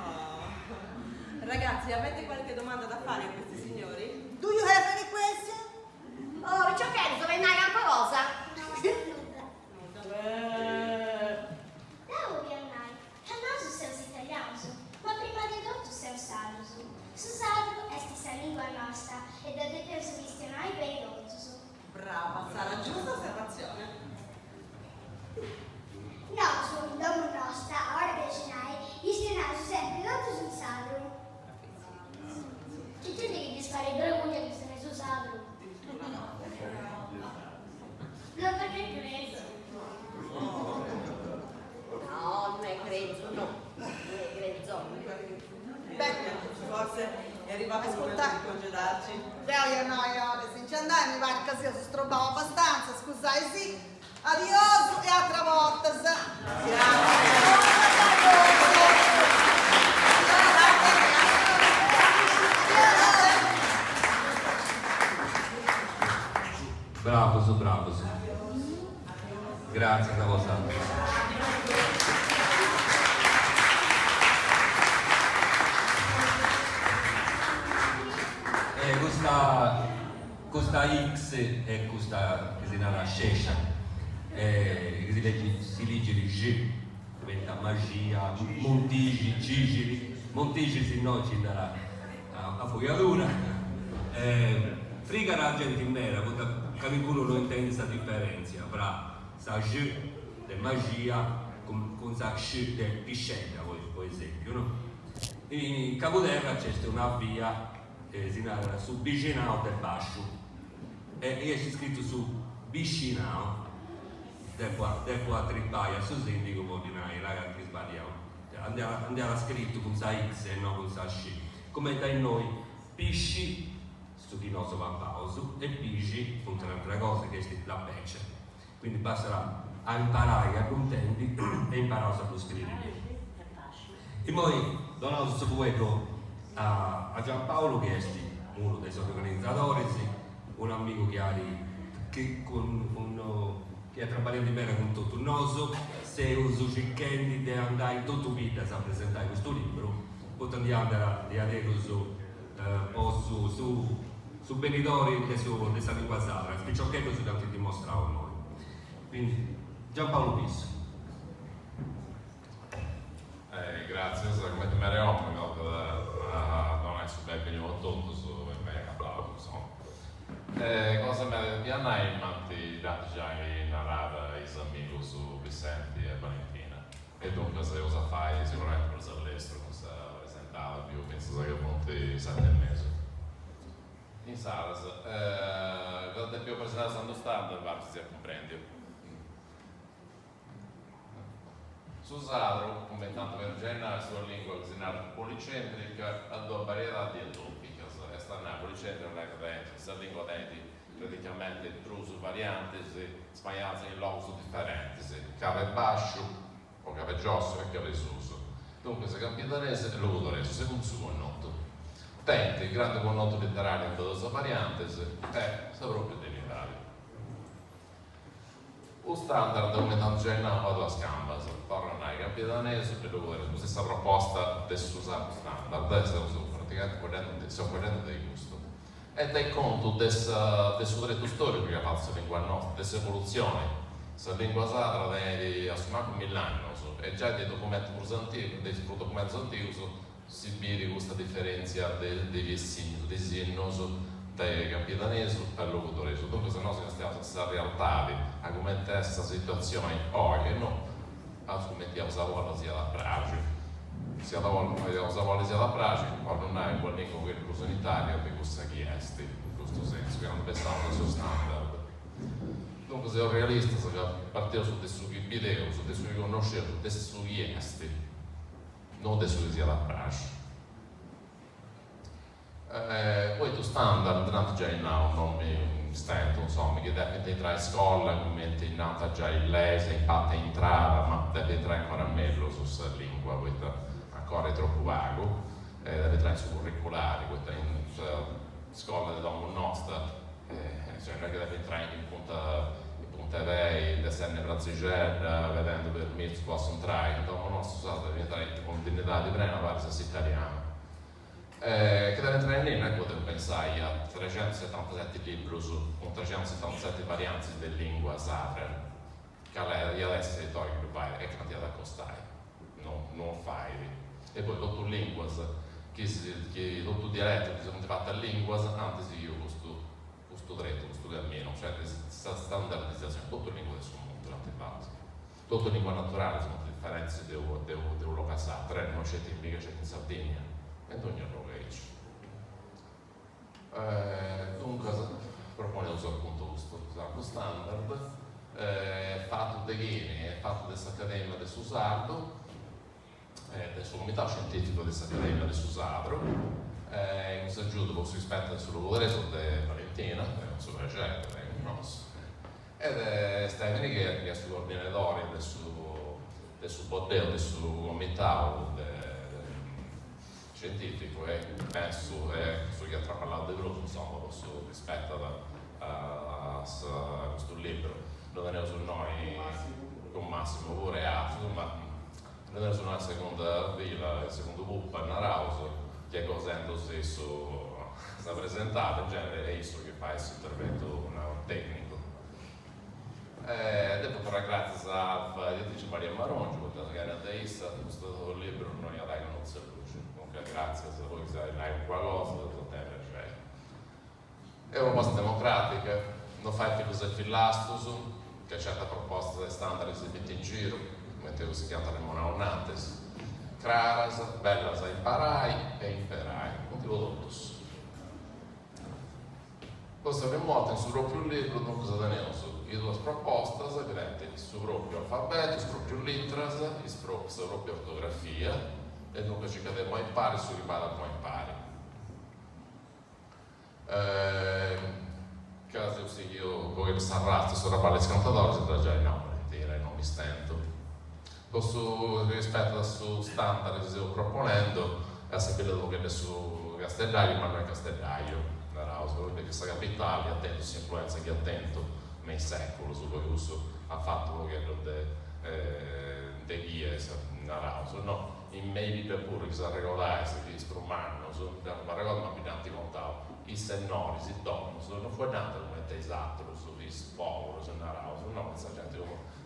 Ragazzi, avete qualche domanda da fare a questi signori? Do you have any question? Oh, ciò che dove andai a cosa? Não, Bianai, nós seus italianos, ma prima di tutto seu salos. Susado est a lingua nostra e da deteus missionai bei lotus. Brava, sarà giusta osservazione. Nos, domo nostra, ora becinai, missionai sempre lotus usato. Che tu devi disfare due mogli che se ne usato? Non perché credo. No, non è grezzo, no. Non è grezzo. Beh, forse è arrivato il momento di congedarci. Io no, se ci andai mi pare che io si strobavo abbastanza, scusate, sì. Adios e altra volta. Bravo su. Grazie, Cavosano. questa X e questa che si chiama Shesha, si legge di G, diventa magia, Montigi, Gigili, Montigi si no ci darà a fogliatura, friga la gente in nera, che qualcuno non intende questa differenza fra sa G di magia con sa Sh di piscetta, per esempio, no? In Capoterra c'è una via si narra su Bicinao del Bascio e c'è scritto su Bicinao del qua Tribaia su Sindico Molinai, ragazzi che sbagliamo, andiamo scritto con sa X e non con sa Sci, come da noi Pisci su di nostro Pampauso e Pisci con un'altra cosa che è la pece, quindi basterà a imparare a contenti e imparare a scrivere. E poi donato questo poeta a Giampaolo che è uno dei suoi organizzatori, un amico che ha trattato bene con tutto il nostro, se uso cercando di andare in tutta la vita a presentare questo libro, poi andiamo a vedere su benitori di questa lingua sacra, spicciochetto su tanti dimostravo noi. Quindi Giampaolo Pisso. Grazie, come ti merito, non è super benvenuto tutto su me applauso, insomma. Cosa mi piace infatti già narrava i amici su Vicenti e Valentina e dunque se cosa fai sicuramente per all'estero, non si presentava più, penso che appunto 7 mesi. In Saras, cosa più presentato stando standard, va si comprendi. Susadro, come tanto per genere, la sua lingua cosinata policentrica ha due varietà di atopiche. Questa policentrica non è credente, questa lingua denti praticamente intruso varianti, sbagliate in locuso differenti, cave bascio o cave grosso e cave suso. Dunque, se capitanese e locutorese, secondo il suo connoto. Tenti, il grande connoto letterario in questa variante è proprio dell'Italia. O standard come tanto gennato alla scamba, tornano ai capitanesi per la stessa proposta del Susato standard, stiamo praticamente parlando del gusto. E dai conto del suo diritto storico che ha fatto la lingua nostra, dell'evoluzione. La lingua sacra ha suonato 1000 anni, e già dei documenti antichi si vede questa differenza dei signos dai capitanesi per locutoresi. Dunque se no stiamo questa realtà a come questa situazione oggi, no? Come ti usavo sia la praci, sia la usavo sia la praci, ma non è un lingua che incluso in Italia di questa chiesti, in questo senso, che hanno pensato al suo standard. Dunque se io realista, se partivo su dei suoi video, su dei suoi conoscere, dei suoi chiesti, non dei suoi sia la praci. Poi tu standard, tanto già in non mi stento, insomma, che deve entrare in scuola, come innanzi già in lese, in parte entrare, ma deve entrare ancora meglio su questa lingua, questo ancora è troppo vago, deve entrare su curricolari, questa in scuola della nostra, cioè non è che deve entrare in punta vei, desenne brazzigella, vedendo per me si possono entrare, in della nostra deve entrare con dignità di prima, pare se italiano. Che deve entrare lì, non è che potevo pensare a 377 libri con 377 varianti di lingua sacra, che adesso è il più vai e che non ti da costare, non fai. E poi tutto lingue, tutto dialetto che sono fatte lingue, anzi io questo dritto, questo cammino, cioè questa standardizzazione, tutto lingue del suo mondo l'hanno fatto. Tutto lingua naturale, sono differenze dell'Europa sacra, non c'è tipica, c'è in Sardegna. E ogni luogo dunque propone appunto questo standard fatto da Ghini, fatto da questa accademia del Susardo, del suo comitato scientifico della accademia del Susardo, un saggiuto posso rispetto al suo lavoreso di Valentina, un suo progetto, un nostro, ed è Stefani che è il suo coordinatore del suo bordello, del suo comitato scientifico e penso su chi ha parlato di Bruno, insomma, rispetto a questo libro, non è su noi con Massimo pure altro, ma non è su noi seconda villa, il secondo gruppo a Narauso, che è cosendo stesso, sta presentare, in genere è isso che fa questo intervento tecnico. Dopo però grazie a editrice Maria Marongi, che era ateista, questo libro non ha dato non si luce, comunque grazie se voi sapete qualcosa, è una cosa democratica, non fai filosofia filastoso, che certe proposte standard si mette in giro, come si chiama monaunates, claras, bellas a imparai e imperai, motivo totus. Questo abbiamo in sul proprio libro, non cosa tenemos, le due proposte, evidente, sul proprio alfabeto, sul proprio letras, sulla propria ortografia, e dunque ci cademo a impari, su ripara poi impari. Caso io voglio sarrare sulla palla scontadora, si già in aula, direi, non mi stento. Questo rispetto al suo standard che sto proponendo, è sapere che è su Castellaio, ma non è Castellaio. Perché questa capitale, attento, si influenza chi attento nei secoli, su cui uso ha fatto quello de Chiesa, no? In meglio per pure che si regolare, si strumano, ma regolare ma abitanti contavo, i sennori, si donno, non fu tanto come te esatto, su i poveri, su no, questa gente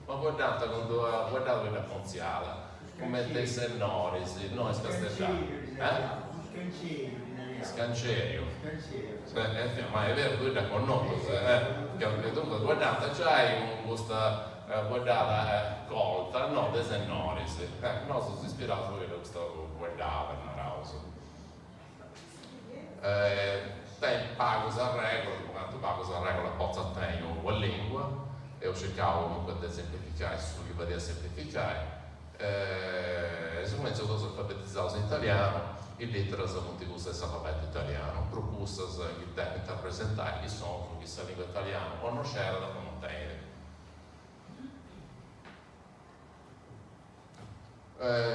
ma guardate quando guardate la ponziala, come te sennori, no, è Castellaio. Scancerio, ma è vero, tu da con noi, dunque guardate, c'hai questa guardata colta, no, de sennoris, no, sono ispirato a quello che sto guardando, te pago a regola, quando pago a regola, pozza a te in una lingua, e ho cercato comunque di semplificare, su che va a semplificare, sono cominciato a alfabetizzare in italiano, e letras multiusa alfabeto italiano, propusas che tecnica a presentare che sono che sa lingua italiana o non c'era da conoscere.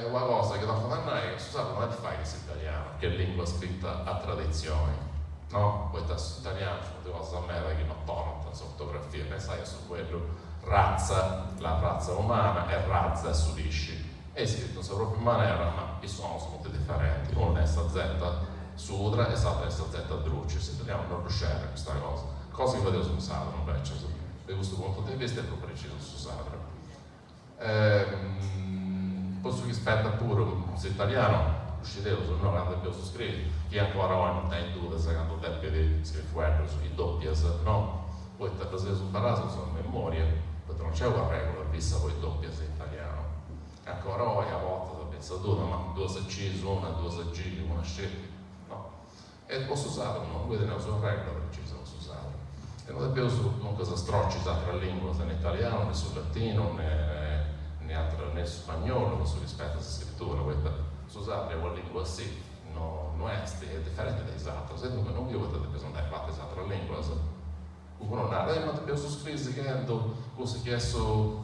Una cosa che da fare è scusate, non è fare questo italiano, che è lingua scritta a tradizione, no? Poi testo italiano, sono due cose a me che non tornano in ortografia, pensate su quello, razza, la razza umana e razza su lisci. È scritto in sua propria maniera, ma i suoni sono molto differenti. Uno è sta Z sudra e l'altro è sta Z druce. Se dobbiamo non riuscire questa cosa. Cosa che vedevo su Sadra, invece, da questo punto di vista è proprio preciso su Sadra. Posso rispetto pure se italiano, uscitevo sul nome quando abbiamo scritto, chi ancora oggi non è in dubbio, secondo te di scrivere sui doppias, no? Poi te lo imparato sulla memoria, perché non c'è una regola vista poi doppias in italiano. Ancora oggi a volte penso due, ma due C su una, due G, una C, no? E posso usare, non vedo ne uso regola perché ci sono usare. E non abbiamo non cosa strocci tra lingue, né in italiano, né sul latino, né spagnolo, né su rispetto alla scrittura. Se usate una lingua sì, non è differente dai altri, se dunque non vi avete bisogno di fare altre lingue. Uno non ha, ma abbiamo scritto che cosa chiesto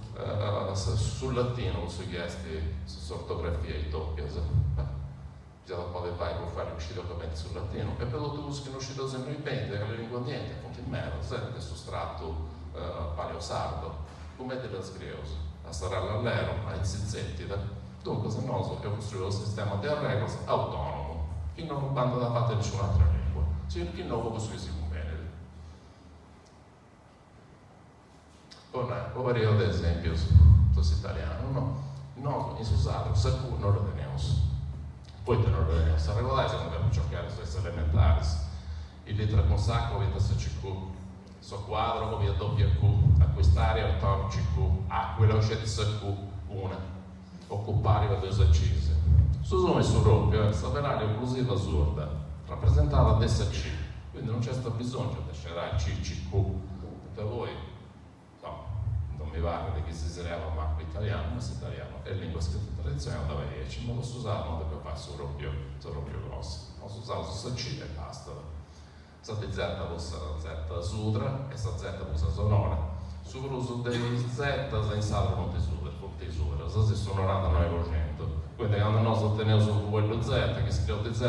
sul latino, cosa chiesto su ortografia e doppia. Già dopo di fare per fare uscire ovviamente sul latino, e per tutto questo che non uscito sempre in mente, che le lingue niente, appunto in meno, sempre questo strato paleosardo, come te lo scrivo, a Sarella all'ero, a Zizzetti, dunque se no ho costruito un sistema di regole autonomo, che non banda da parte di nessun'altra lingua, cioè che non può costruirsi con bene. Ho vario ad esempio su italiano, no, in Susano, Sacu non lo teniamo, poi te non lo teniamo, se regolare se non dobbiamo giocare su queste elementari, il lettera con sacco, vita SCQ, so quadro, come doppia Q, acquistare, autor CQ, quello c'è di SQ, una, occupare le due accise. Su Zoom e su Roppio, questa venaria inclusiva assurda, rappresentata ad SC, quindi non c'è stato bisogno di scegliere CCQ, per voi. Non mi va di chi si sereva marco italiano, ma si italiano è lingua scritta tradizionale da 10, ma lo si usava non deve fare su roppio grosso, non si usava su C e basta. State Z usa Z sudra e sta Z usa sonora. Sull'uso dei Z in sala non ti sudra, se si sonorata 900. Quindi quando noi otteniamo su quello Z, che si chiama Z,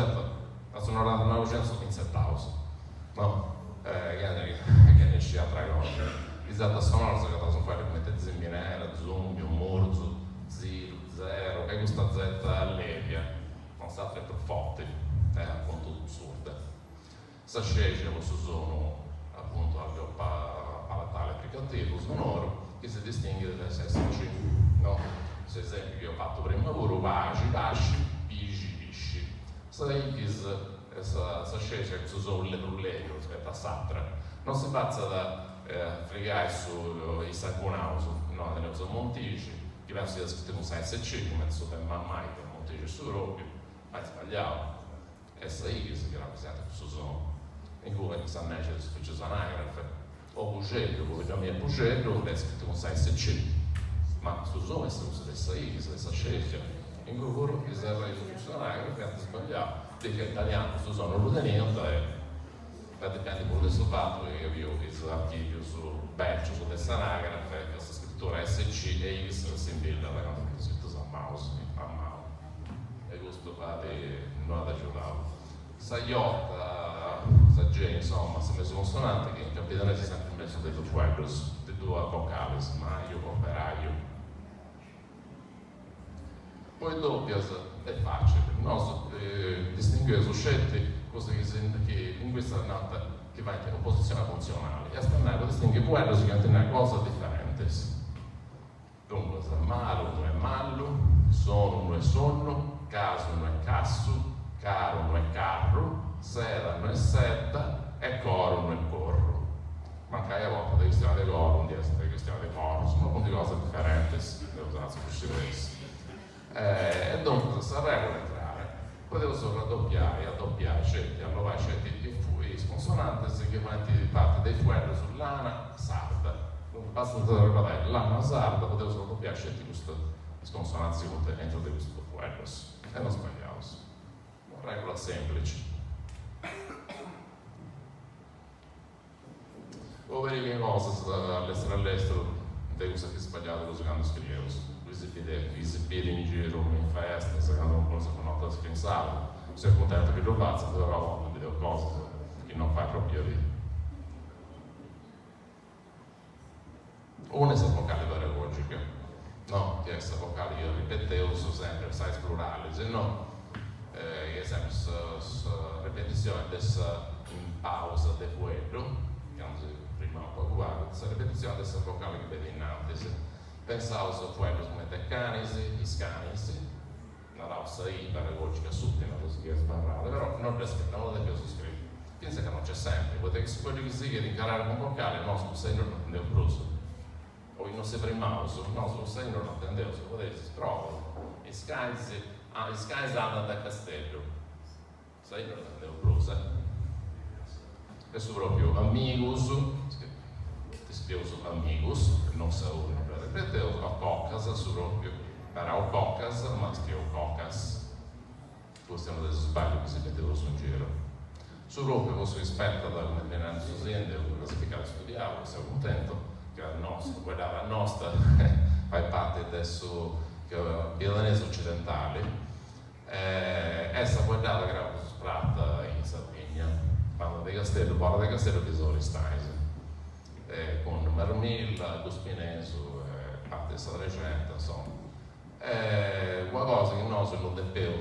la sonorata 900 in Z-house. No? Che ne scia tra cose. I Z sonora che possono fare come Zembinera, Zumbio, Murzu, Zero, Zero, e questa Z allevia, non sta per forte, appunto assurde. si sceglie questo sono appunto al palatale applicativo sonoro che si distingue dalle SSC, no? Per esempio che ho fatto prima lavoro, vaci, vasci, pigi, pisci. Sai che si sceglie questo sono le rulleghe rispetto a Satra. Non si passa da fregare sui Sanconausi, no, nelle cose montici, che penso sia scritto con SSC, come so per mammai, che montici su Ropio, ma è sbagliato. È sai che si rappresenta questo sono. In cui questa nasce del sufficio anagrafe, o Pugello, come già mi è Pugello, è scritto con SSC, ma su Zoom è stato stesso io, stessa scelta, in cui quello che serve il sufficio anagrafe è sbagliato, perché l'italiano su Zoom non lo teneva, dipende pure dal fatto che io ho archivio su Beccio, su questa anagrafe, questa scrittura SC e io si imbilla da quando ho scritto a mouse, e questo fa non ha aiutato. Saiotta, Sagge, insomma, si è messo consonante che in capitanese si è sempre messo dei fuegos, dei due vocali, ma io operaio. Poi doppias è facile, no? Distinguere su scelte cose che in questa nata che va in opposizione funzionale. E stanno distinguere fuegos che hanno cose differenti. Dunque, malo non è mallo, sono non è sonno, caso non è casso, caro non è carro, sera non è setta e coro non è corro. Manca a volte di questione di coro, di questione di coro, sono punti di cose differenti, devo usare su questi. E dunque questa regola entrare, potevo solo raddoppiare, addoppiare, scelti, allora scelti i consonanti che fanno parte dei fuelli sull'ana sarda. Dunque basta ricordare l'ana sarda, potevo solo raddoppiare, scelti queste consonanti dentro di questo fuello. E non sbagliavo. Regola semplice. O vedi che cosa all'estero, di cosa che è sbagliato lo giocando scrivo. Vi si vede in giro, in festa, secondo un po' con nota scrinsale. Sei contento che lo faccia, però vedo cose che non fai proprio lì. Una è questa vocale pedagogica, no? Che è questa vocale che ripetevo sempre, sai plurale, se no è sempre ripetizione dessa in pausa de quello, che prima un po' uguale, questa ripetizione dessa vocale che vede innanzi. Pensavo su quello come teccanisi, iscanisi, la rausa I pedagogica subito, così che è sbarrata, però non le più scritto. Pensa che non c'è sempre, quello che si chiede di incarare con vocale, no, sul segno non attendevo bruso. O non si prima uso, no, sul segno non attendevo, se potete si trova. Iscanisi andano da Castello, sai, non attendevo bruso. Questo proprio amigos, ti spiego su amigos, non sa uno. Ripetevo a Cocas, su proprio, era o Cocas, ma scrivo Cocas. Questo è uno dei sbagli che si metteva su in giro. Su proprio, questo rispetto alla Fernando Susende, ho classificato e studiavo, sono contento, che era il nostro, quella era nostra, fai parte adesso, che era milanese occidentale, essa guardata che era su Spratta in Sardegna, quando De Castello, parla De Castello di Soli Staise, con Marmilla, Guspinesu, parte della recente, insomma. Qualcosa che noi non dobbiamo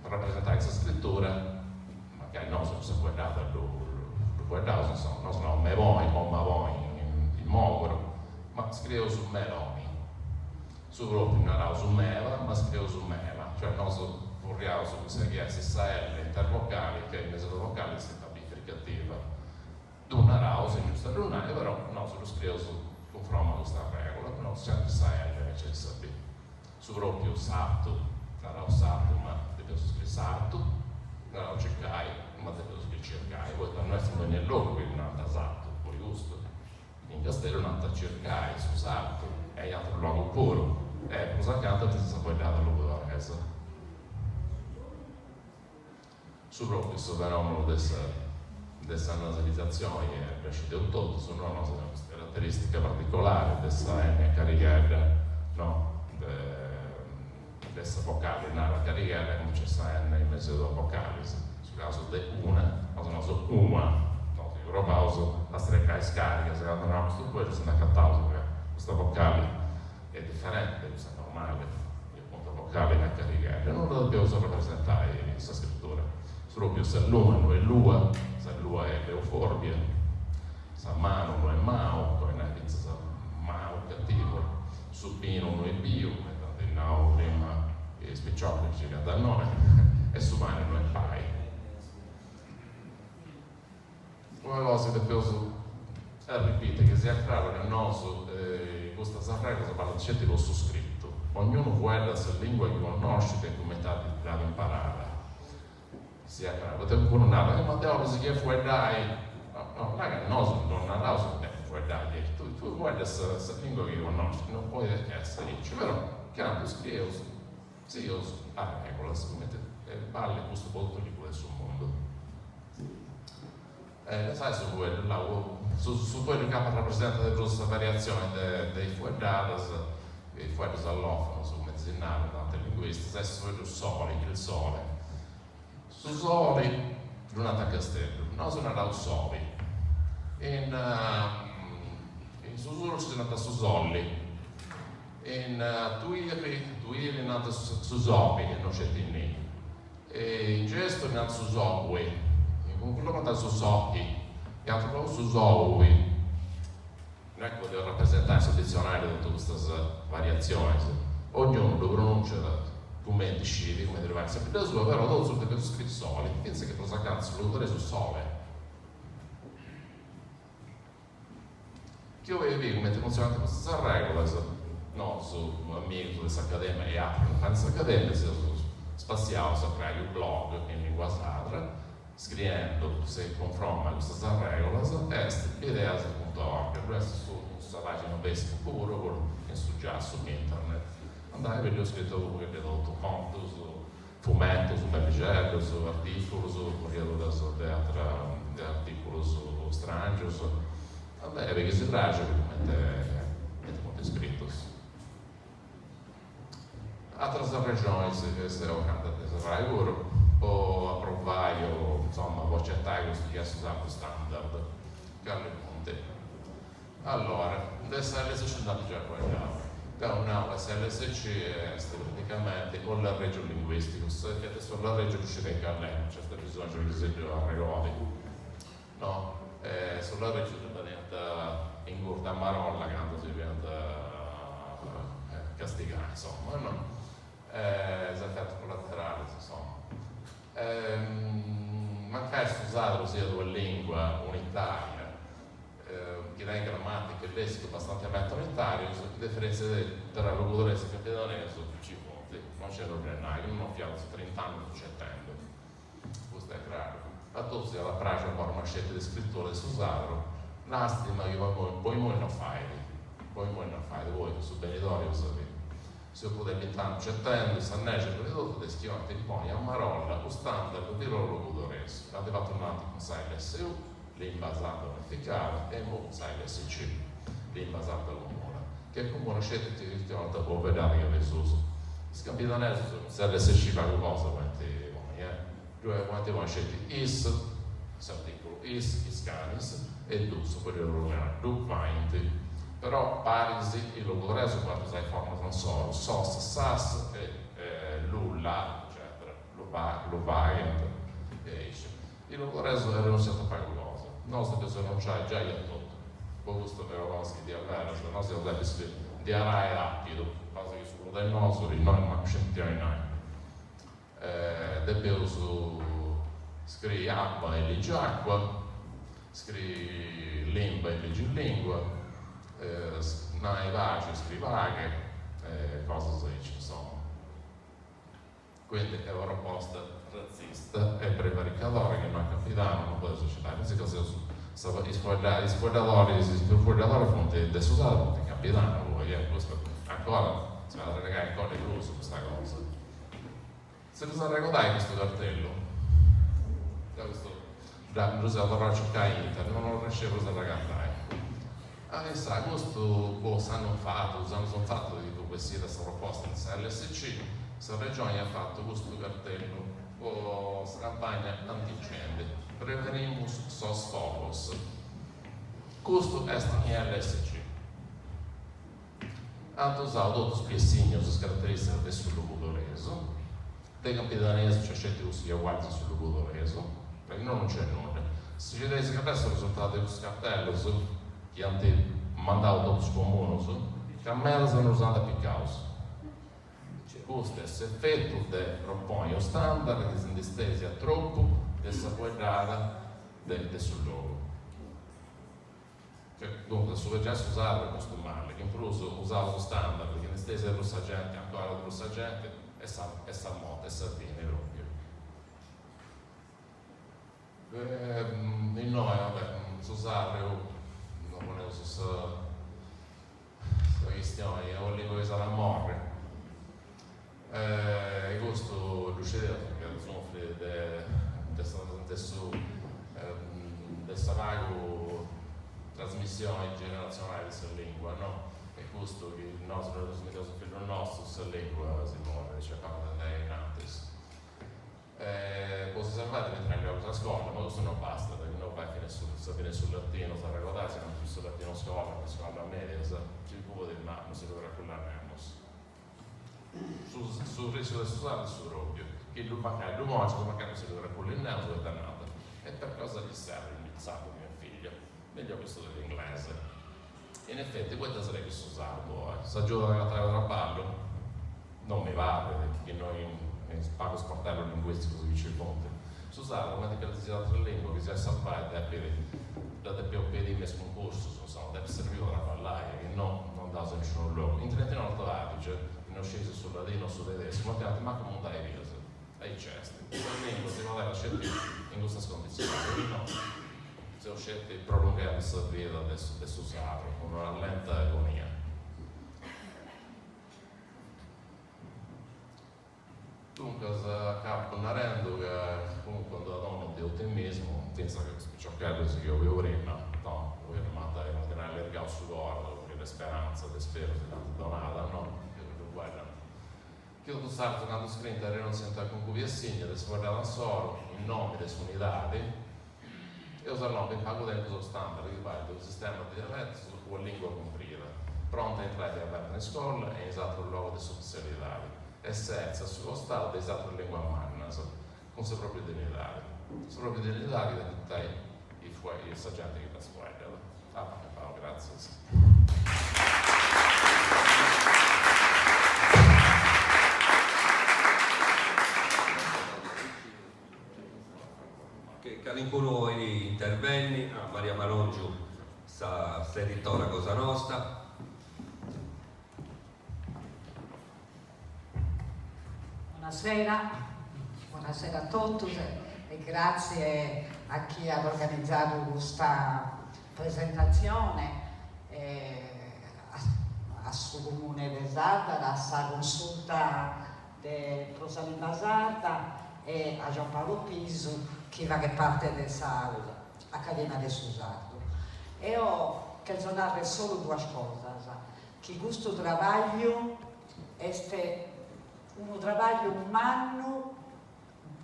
per rappresentare questa scrittura, magari noi non si guardata lo guardavo, insomma, noi sono Mevoi, con Mavoi, in Mogoro, ma scrivo su Meloni, su proprio non era su Mela, ma scrivo su Mela, cioè noi corriamo su questa stessa L intervocali, che in mezzo vocale si sta bifricativa. D'una rausa in giusta lunare, però no, se lo scrivo conforme a questa regola, però sempre sa L invece di B. Su proprio sarto, la rausa sarto, ma devo scrivere sarto, la rausa cercai, ma devo scrivere cercai, poi per noi siamo nel logo, quindi non da sarto, poi giusto. In Castello non da cercai, su sarto, è altro luogo puro, cosa accanto a questa guardata luogo da resa. Su proprio questo fenomeno dessa nasalizzazione è cresciuto del tutto, sono una caratteristica particolare dessa N carriera, no? Dessa vocale, nella carriera come c'è questa N in mezzo alla vocale, sul caso di una, ma sono su una, no? Se io pauso la strecca è scarica, se non ho questo quello si è accattato, perché questa vocale è differente, questa normale, il punto vocale nella carriera, non lo dobbiamo solo rappresentare in questa scrittura. proprio se l'uno non è lua, se l'ua è l'euforbia, se mano non è mau, poi ne pensa se mau cattivo, su pino non è bio, e no prima che spicciocco ci da noi, e su mano non è pai. Una cosa che penso ripete che si è chiaro che nostro questa regola si parla di lo sottoscritto, ognuno guarda se lingua che conosce e come da imparare. Si è chiaro, perché qualcuno narra, ma devo si che fuori dai, no, raga, no, non narra se fuori dai, tu guarda se lingua che conosci, non puoi essere ricci, però chiaro, scrivo, sì, io regola, come te, parli questo molto di questo mondo. Sai su quello, su quello che rappresenta questa variazione dei fuedadas, i fuedas allofono, su mezzinale, tante linguiste, sai su il sole, su sole, giornata a castello, non sono andato soli, in sussurro ci sono andato su solli, in tuiri è andato su zopi, e non c'è tinni, e in gesto è andato su zopui, con quello che è andato su zoppi, e altro su zoui, non è che devo rappresentare sul dizionario tutte queste variazioni, ognuno lo pronuncia come decide, come deve essere sempre da sua, però non sul che scritto sole, pensa che cosa cazzo lo dovrei su sole. Che io vedo come funziona queste regole, no, su amici, su questa accademia e altri, non penso accademia, spaziale, su creare un blog in lingua sarda, scrivendo se confronta queste regole, ideas.org, questo su pagina basic puro, che su già su internet. Andai a vedere, ho scritto che ho dato conto su fumetto, su Belligello, su articoli, su Corriere su articoli su Strangers. Vabbè, perché si tratta di molti scritto. Altre regioni che sono cantate a lavoro, o approvare, o insomma, o accettare questo che è usato standard, che alle punte. Allora, l'SLS c'è andato già qua. No, SLSC è praticamente con l'arreggio linguistico, che adesso l'arreggio riuscite in Carlino, c'è stato bisogno di esempio a regoli, no? Sull'arreggio diventa in curta marolla, quando si diventa castigare, insomma, no? Effetto collaterale, insomma. Mancare di usare sia due lingue unitarie, che è grammatica e lessico abbastanza unitario, le differenze tra logudorese e capitanese sono 10 punti, non c'è l'ordinario, non ho fiato 30 anni sto cercando, questo è chiaro. A tutti alla pratica per una scelta di scrittore su Usaro, l'astima che poi non fai, voi su Benidorm sapete. Se io potevo intanto cercando, se anneggia per ridotto, di schiavati di poni a Marolla, lo standard di loro logudorese. Aveva fatto un attimo con SLSU, l'invasato unificare e mo SLSC, l'invasato comune, che è come una scelta di può vedere che avesse uso. Scapitanese su SLSC fa qualcosa, quanti vanno scelti is, l'articolo is canis e dus, poi du quanti. Però parisi il logudorese quando sai forma non solo, sos, sas e lulla, eccetera, lo variant e esce. Il logudorese era un certo fare qualcosa. Non so se non c'è già io tutto. Poi questo per cosa di avere, se no si deve di arare rapido, cosa che su del nostro, di noi non sentiamo noi. Debbevo su scrivi acqua e leggi acqua, scrivi limba e leggi lingua, nai vagi scrivi vaghe, cosa si dice, insomma. Quindi è una proposta razzista e prevaricatore che non capitano, non può suscitare. Quindi i spogliatori fonte desusati, fonte capitano, voi, questo ancora si va a regare ancora di più su questa cosa. Se cosa regolare questo cartello? Da a cercare internet, non lo riuscivo a ragazzi. Sa, questo hanno fatto di questa proposta in SLSC, la regione ha fatto questo cartello o campagna antincendi, prevenimus sos focus. Questo è in LSC. Hanno usato tutti i segni, le caratteristiche del suo logudorese, dei capitanesi c'è gente che si guarda sul Ludoveso, perché non c'è nulla. Se ci deve capire il risultato di questo cartello, che hanno mandato tutti i comuni, che a me sono usate più cause. Questo è l'effetto di proporre un standard che si distesi a troppo di sapore sul luogo. Dunque, se già si usava questo male, che in più usava lo standard, che in distesi è rossa gente, ancora rossa gente, e sa morte, e sa fine proprio. Noi, vabbè, si usava, non volevo questa questione, io volevo usare la morte. E questo succedeva perché soffre dessa vago trasmissione generazionale di questa lingua, no? E questo che il nostro trasmettiamo sul figlio nostro, questa lingua si muove, cercava di andare in antes. Poi si salvate mentre andiamo a scuola, ma questo non basta, perché non vai a finire sul latino, sa regolare, se non sul latino scuola media, ci può dire ma non si dovrà cullare. Sul rischio del usare il suo robbio, che magari l'uomo magari si dovrà pure il naso e dannato. E per cosa gli serve il mizzato di mio figlio? Meglio questo dell'inglese. In effetti, questo sarebbe questo usato. Se giocare a tra ballo, non mi va, perché noi in pago sportello linguistico si dice il ponte. Si usava una di quelle altre lingue che si è salvata da POP di mes concorso, deve servire da parlare, che non dà nessun luogo. In Trentino Alto Adige, non scesi sul latino o sul tedesco, ma ma come un dai viso, ai cesti. La lingua si voleva scegliere in queste condizioni, no? Si è scelto di prolungare questa vita adesso usato, con una lenta agonia. Dunque, capo narrando che comunque quando dono di ottimismo, pensa che ciò che io avevo prima, no, voi rimate a allargare sul guardo, perché la speranza, la spero, si è donata, no? Guarda, che tu stai tornando scritto a rinunciare con cui assegna di sguardare solo in nome delle sue unità e usare il pago del standard che va del sistema di dialetto o lingua compresa, pronta a entrare a avere in scuola e esatto il luogo di specialità e senza sullo stato esatto la lingua manna con le proprie identità. Le proprie identità che dai i saggianti che la sguardano. Grazie. Calincuro gli interventi, Maria Malongiu sta editora Cosa Nostra. Buonasera a tutti e grazie a chi ha organizzato questa presentazione, a suo comune di Zadara, a sta consulta di Rosalina Basata e a Gianpaolo Piso che fa parte della Accademia del Susardo. E ho canzonato solo due cose, che questo lavoro è un lavoro umano,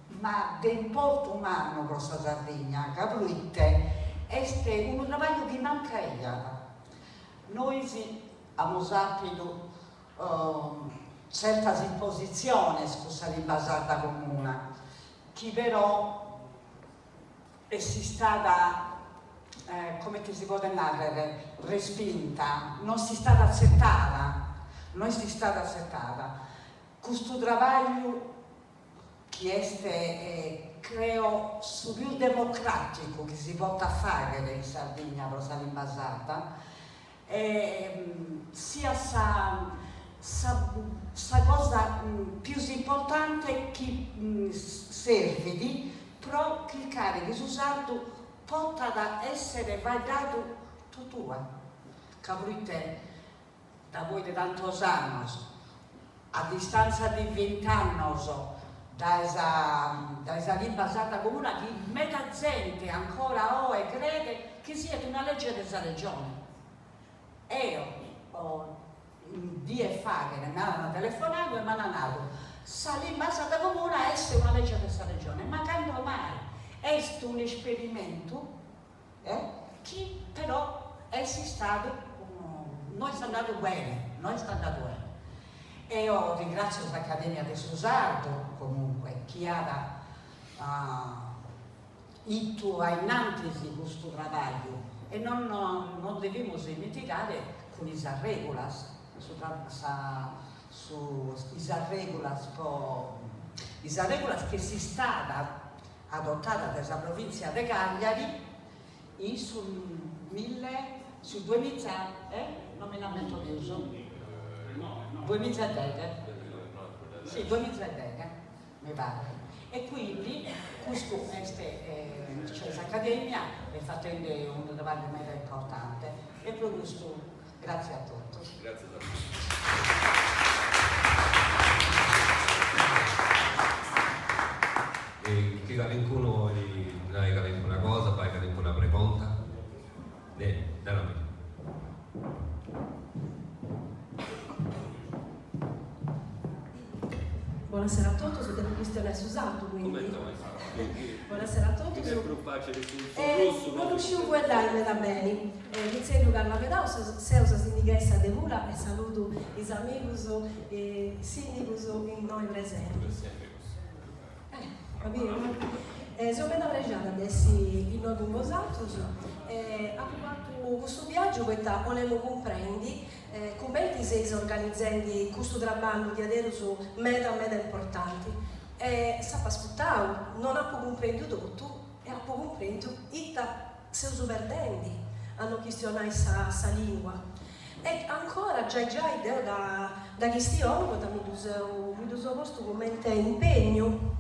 ma di importo umano per la Sardegna, capite? È un lavoro che manca io. Noi abbiamo saputo certe imposizioni, scusate, in basata comune, che però è stata, come ti si può dire, respinta, non si è stata accettata, Questo lavoro che creo su più democratico che si può fare in Sardegna, Rosalina Basata, sia la cosa più importante che serve però che il carico usato possa essere validato tutto. Capite, da voi di tantos anni, a distanza di 20 anni, da esa lingua basata comune, che metà gente ancora oggi crede che sia una legge della regione. Io die fa che mi hanno telefonato e mi hanno detto la lingua basata comune è una legge della regione, ma quando mai è un esperimento che però è stato, non è andato bene, E io ringrazio l'Accademia di Susardo, comunque, che ha itto innanzi di questo lavoro, e non dobbiamo dimenticare con i Sarregulas, i Sarregulas che si stata adottata dalla provincia di Cagliari sul 2000, non me la metto più, 2010, sì, 2010 mi pare. E quindi questa accademia è facendo un lavoro molto importante, e per questo grazie a tutti. Grazie a te. E che qualcuno hai una cosa, poi una pregunta? Dalla Buonasera a tutti, sono della Cristiana Susanto, quindi. Buonasera a tutti. Non riuscivo a darmi da bene. Iniziando con la verità, se usa sindichessa de Vula, e saluto i amici e sindici in noi presenti. Sono ben avreggiata adesso in noi con voi altri. Ho fatto questo viaggio perché volevo comprendere come si organizzando questo trabalho di adesso meta importanti. Sappa ascoltare, non ho compreso tutto, e ho compreso che si sta perdendo a questionare questa lingua. E ancora già idea da questione, perché mi sono posto come impegno.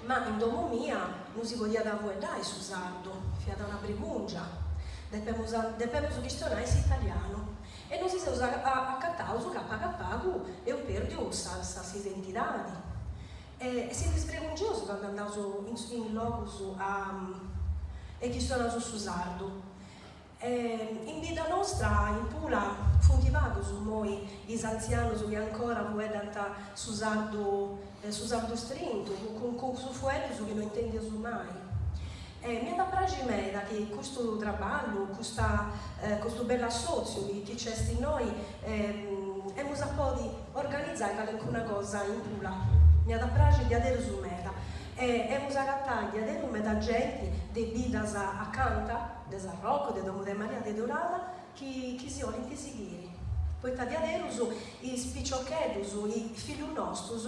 Ma in domo mia non si poteva da voi dai su sardo, fiata una pregungia, dobbiamo questionare in italiano. E non si usa a cattauso che pago e ho perduto questa identità. E si dispregungoso quando andavo in locus e questionavo su sardo. In vita nostra, in Pula, funtivamo su noi, gli anziani che ancora vogliono su sardo strinto, con su fuoco che non intendiamo mai. Mi ha piaciuto che questo lavoro, questo bello assozio che c'è in noi, abbiamo saputo organizzare alcuna cosa in Pula. Mi ha piaciuto di avere su meta. Abbiamo agattato di avere una gente di vidas accanto, di Rocco, di Domo de Maria de Dorada, che si vogliono seguire. Poi di avere i spicciocchetti, i figli nostri,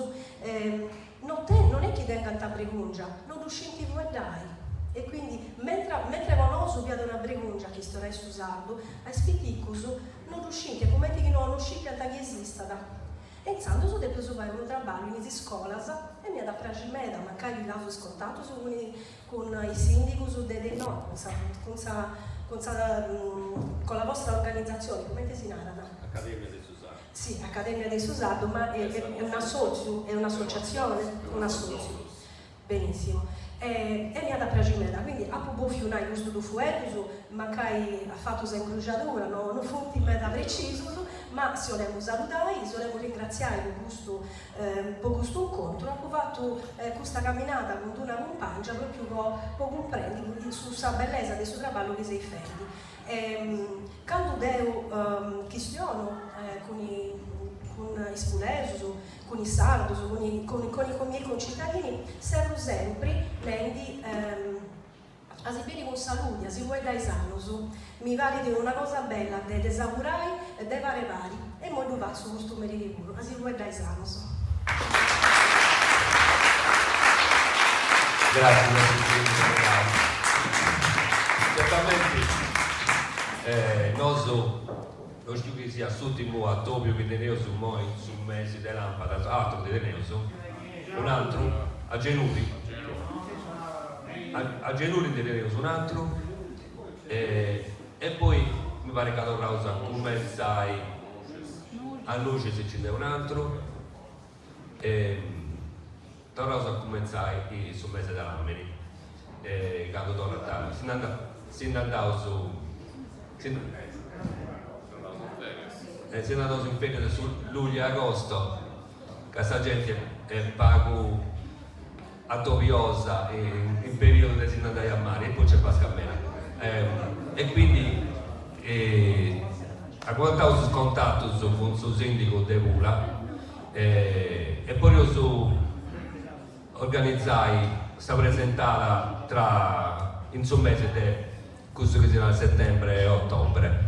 non è che tengono tanta pregungia, non riuscite a dare. E quindi, mentre conosco via una pregungia che sto usando, a spiccicoso non riuscite, come che non riuscite a che esista. E intanto sono preso fare un lavoro in scuola e mi ha dato piacere, ma magari vi ho scontato con i sindaci delle no, con la vostra organizzazione, come si narra? Accademia di Susardo. Sì, Accademia di Susardo, ma è un associo, è un'associazione, un associo. Benissimo. E mi ha dato piacere, quindi a poco fiunare questo do fuoco, magari ha fatto una incrociatura, non fu da preciso, ma se vogliamo salutare, se vogliamo ringraziare per questo incontro, ho fatto questa camminata con una compagna proprio per comprendere sulla bellezza del suo lavoro che si fa. Quando devo questiono con i spulesi, con i sardi, con i miei concittadini, servo sempre rendi a si bene con salute, a si vuoi dai sano, mi vale di una cosa bella, de desaurai e de vari, e poi lo faccio questo merito, a si vuoi dai sano. Grazie, certamente noi che sia l'ultimo attopio che tenevo su mesi di lampada, altro che tenevo un altro, a Genuri tenevo un altro, e poi mi pare che la causa cominciai a luce se ce n'è un altro, e la causa cominciai sul mese dell'Ammeri, quando tornavo, si andava su. Si è andato in ferie su luglio e agosto, che questa gente pago a Toviosa in periodo di si andare a mare, e poi c'è Pascamena. E quindi a quanto ho scontato con il sindaco de Vula, e poi io organizzai questa presentata tra in un mese di questo che sarà settembre e ottobre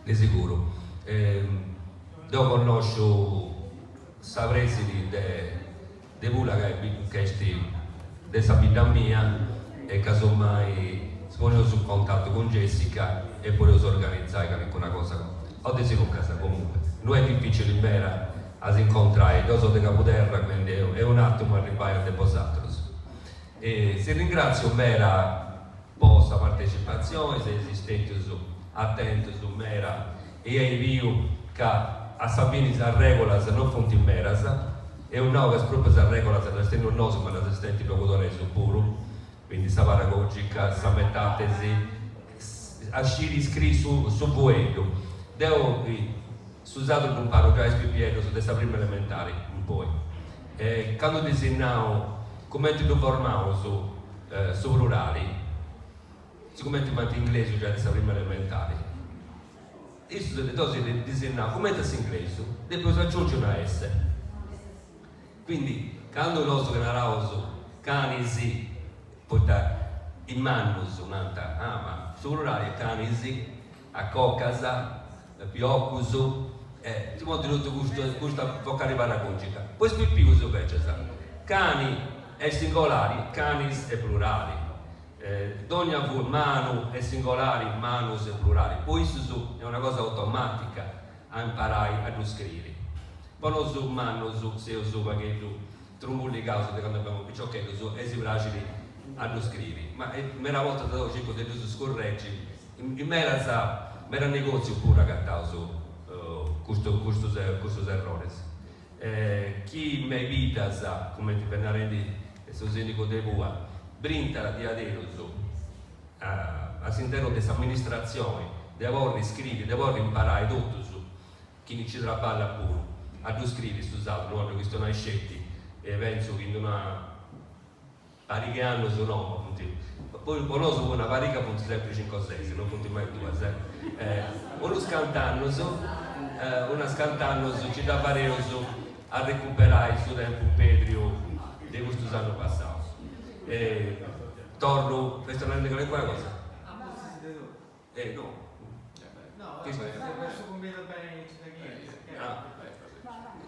di sicuro. Io conosco questa preside di Pula che è questa vita mia e casomai si pone su contatto con Jessica e poi io organizzai una cosa ho deciso in casa comunque non è difficile in vera a si incontrare, io sono di Capoterra quindi è un attimo arrivare a deposarlo e si ringrazio Mera per questa partecipazione, se esistete attenti su Mera e ai Rio che a Sabini a regola se non funti in Mera e un nuovo che proprio si regola se l'estendo un noso ma l'assistente locutore su puro quindi sta paragogica, sta metatesi a sciri iscritti su Vuello devo usato un paro già SPPL su questa prima elementare un po' quando disegnavo come ti formavo su rurali siccome ti manti inglese già questa prima elementare io le dosi disegnavo come ti inglese poi si aggiunge una S quindi quando il nostro generale canisi poi in manus un'altra ma su rurali canisi a Cocasa Piocusu ti monti tutto questo vocale paragogica poi spipiuso invece cani è singolari canis è plurali dogna vul manu è singolari manus è plurali poi su è una cosa automatica a imparare a scrivere poi non su manu su se su perché tu trumbulli causa di quando abbiamo picciochetto su e si bracili a scrivere ma mera volta da dopo cerco di scorreggi in mera negozio pure agattato su questo errore chi me vita sa come ti pennarendi e sono sindaco di Bua brinta di adesso all'interno di questa amministrazione devo scrivere, devo imparare tutto su chi ci traballa pure a scrivere scusate non questo non è scetti e penso che una parica anno su no poi conosco una parica punti sempre 5 o 6 se non punti mai 2 uno scantano una scantano ci da fare a recuperare il suo tempo petrio di questo anno passato torno questo non è quella cosa no questo conviene bene ai cittadini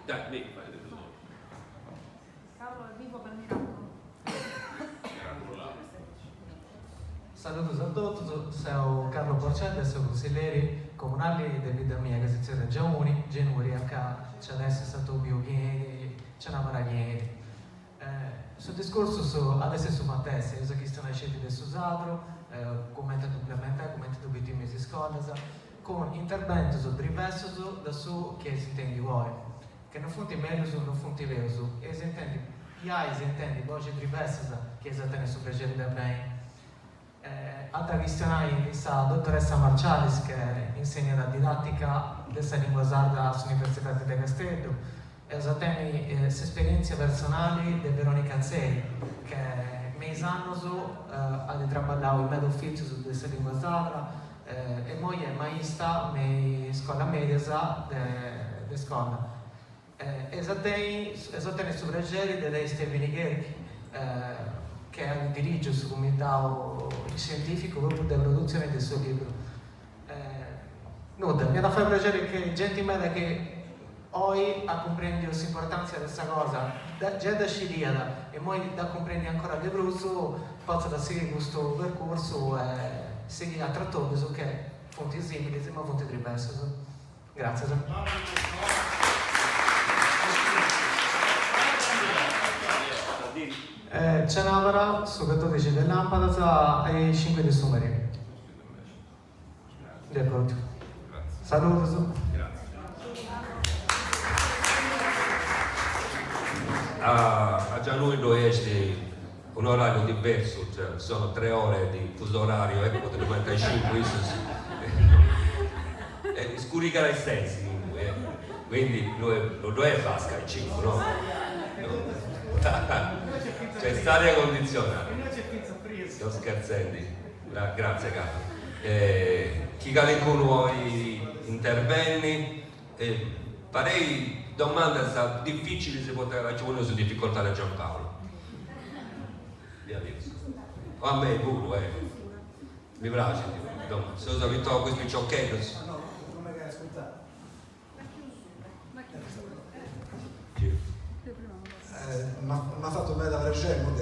dai Carlo è vivo per miracolo. Saludos a tutti, sono Carlo Porcelli, sono consigliere comunali di vita mia che si chiama Genuri, c'è adesso stato Bioghieri, c'è una Maraglieri. Sul discorso adesso su Mattesi, io so che sono scelti del Susadro, commenti complementari, commenti di vitime di scuola, con interventi su diverso da su che si intende voi, che non funti meglio su, non funti vero su, e si intende, si intende voci diverse che esattamente su pregere da bene. Altra questione è la dottoressa Marcialis che insegna la didattica della lingua sarda all'Università di Castello e esattamente esperienze personali di Veronica Zeri che mesi anni ha lavorato in medio ufficio su questa lingua sarda e poi è maestra nella scuola media di scuola esattamente su pregere di lei Stefani Gherchi che dirige su comunità scientifico proprio della produzione del suo libro. Mi ha fatto piacere che gente media che oggi ha compreso l'importanza di questa cosa, già da Sciriada e poi da comprendere ancora di più, possa seguire questo percorso e seguire a trattori su che fonti simili ma fonti diverse. Grazie. C'è un'opera su 14 del lampada e 5 di Sumeri. D'accordo. Saluto. A Gianluigi è un orario diverso, cioè sono 3 ore di fuso orario, ecco potrebbe diventare 5 scurica i sensi quindi lo è Vasca il 5, no? C'è stare condizionata. Sto scherzando. Grazie Carlo. Chi qualcuno vuoi intervenni? Parei domanda difficile se poteva raggiungere su difficoltà da Giampaolo. O a me pure, mi piace, se ho capito questi ciocchetti. No, non è che ascoltare. Mi ha fatto bene da Vergemmo,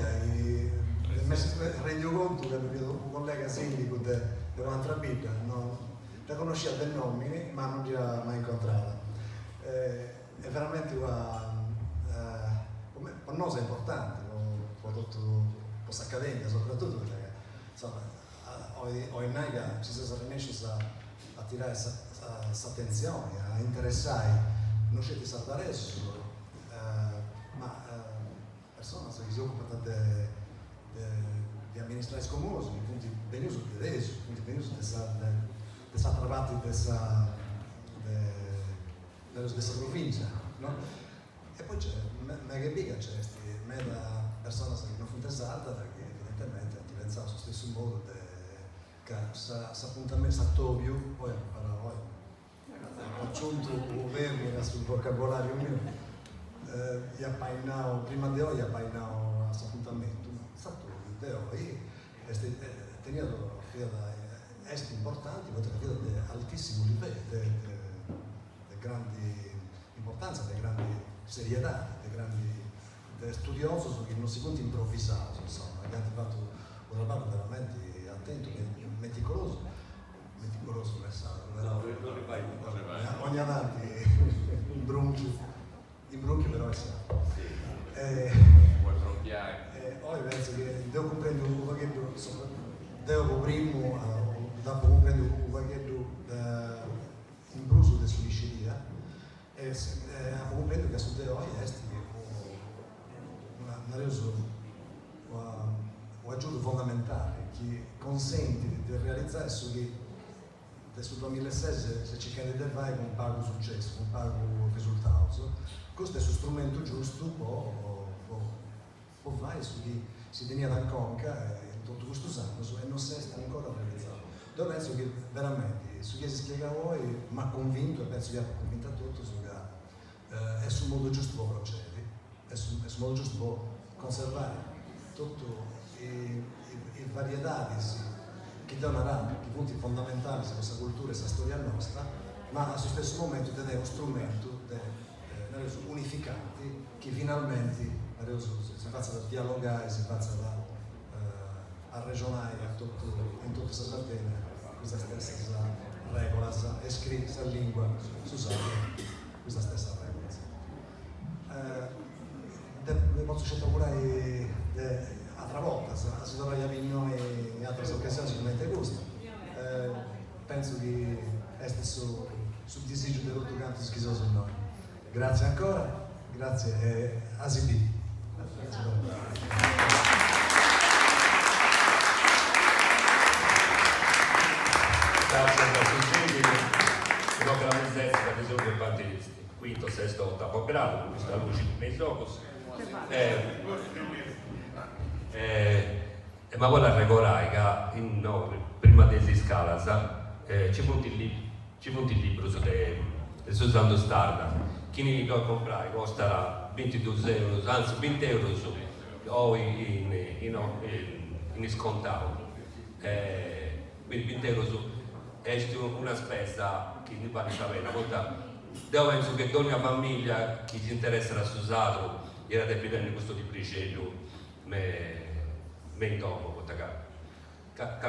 rendo conto che avevo un collega sindaco di un'altra Bibbia, la conosceva del nome ma non l'ha mai incontrata. È veramente per noi è importante, per tutta questa accademia, soprattutto perché insomma, oggi ci si riesce a tirare questa attenzione, a interessare non c'è di sardaresi, ma persone che si occupano di amministrare il comune, quindi venuto di adesso, quindi venuto di questa parte della provincia, no? E poi c'è mega biga, c'è mega persone che non fanno tesarda perché evidentemente hanno pensato allo stesso modo che appuntamento a Tobio, poi ho aggiunto un verbo sul vocabolario mio. Prima di oggi appainavo questo appuntamento, stato di oggi teniamo est importanti, potete dire di altissimo livello, di grande importanza, di grande serietà, di grandi studiosi che non si conta improvvisato, insomma, che hanno fatto un lavoro veramente attento, meticoloso ogni avanti in bronchi però è stato. Vuoi tronchiare? Poi penso che devo comprendere un pachetto, devo primo, dopo comprendere un pachetto in bruso di suliceria e comprendo che su te oggi è un aggiunto fondamentale che consente di realizzare su che sul 2006 se ci candidava con un pago successo, un pago risultato, questo è lo strumento giusto può fare su chi si tenia da conca tutto questo anno e non si sta ancora realizzato. Io penso che veramente su chi si spiega voi mi ha convinto e penso che abbia convinto a tutti su che è sul modo giusto per procedere, è sul modo giusto per conservare tutte le varietà che donano i punti fondamentali di questa cultura e questa storia nostra, ma allo stesso momento è uno strumento unificante che finalmente si faccia da dialogare, si faccia da ragionare in tutta questa Sardegna questa stessa regola e scrivere questa lingua usare questa stessa regola. Vi posso scegliere pure altra volta, se dovrei avere noi in altre occasioni sicuramente gusto. Penso che è stato sul disegno del tutto canto schizoso in noi. Grazie ancora, grazie e Asibi. Grazie per tutti, però che la mezzezza per esempio i evangelisti, quinto, sesto, ottavo grado, con questa luce di Meisocos. Ma poi la regorai che prima di scala ci punti il libro su Susanno Starda. Chi ne può comprare costerà 22 euro, anzi 20 euro o in scontato. Quindi 20 euro è una spesa che ne vale la pena. Io penso che ogni famiglia che si interessa a Susanno era di prendere questo tipo di cielo me dopo, che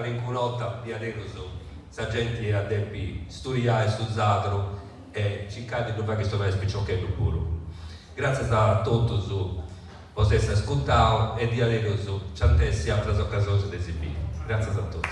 in notte di adesso la gente ha detto studiare su Zadro e cercare di trovare questo spicciochetto pure. Grazie a tutti per essere ascoltato e di adesso c'è altre occasioni di esibire. Grazie a tutti.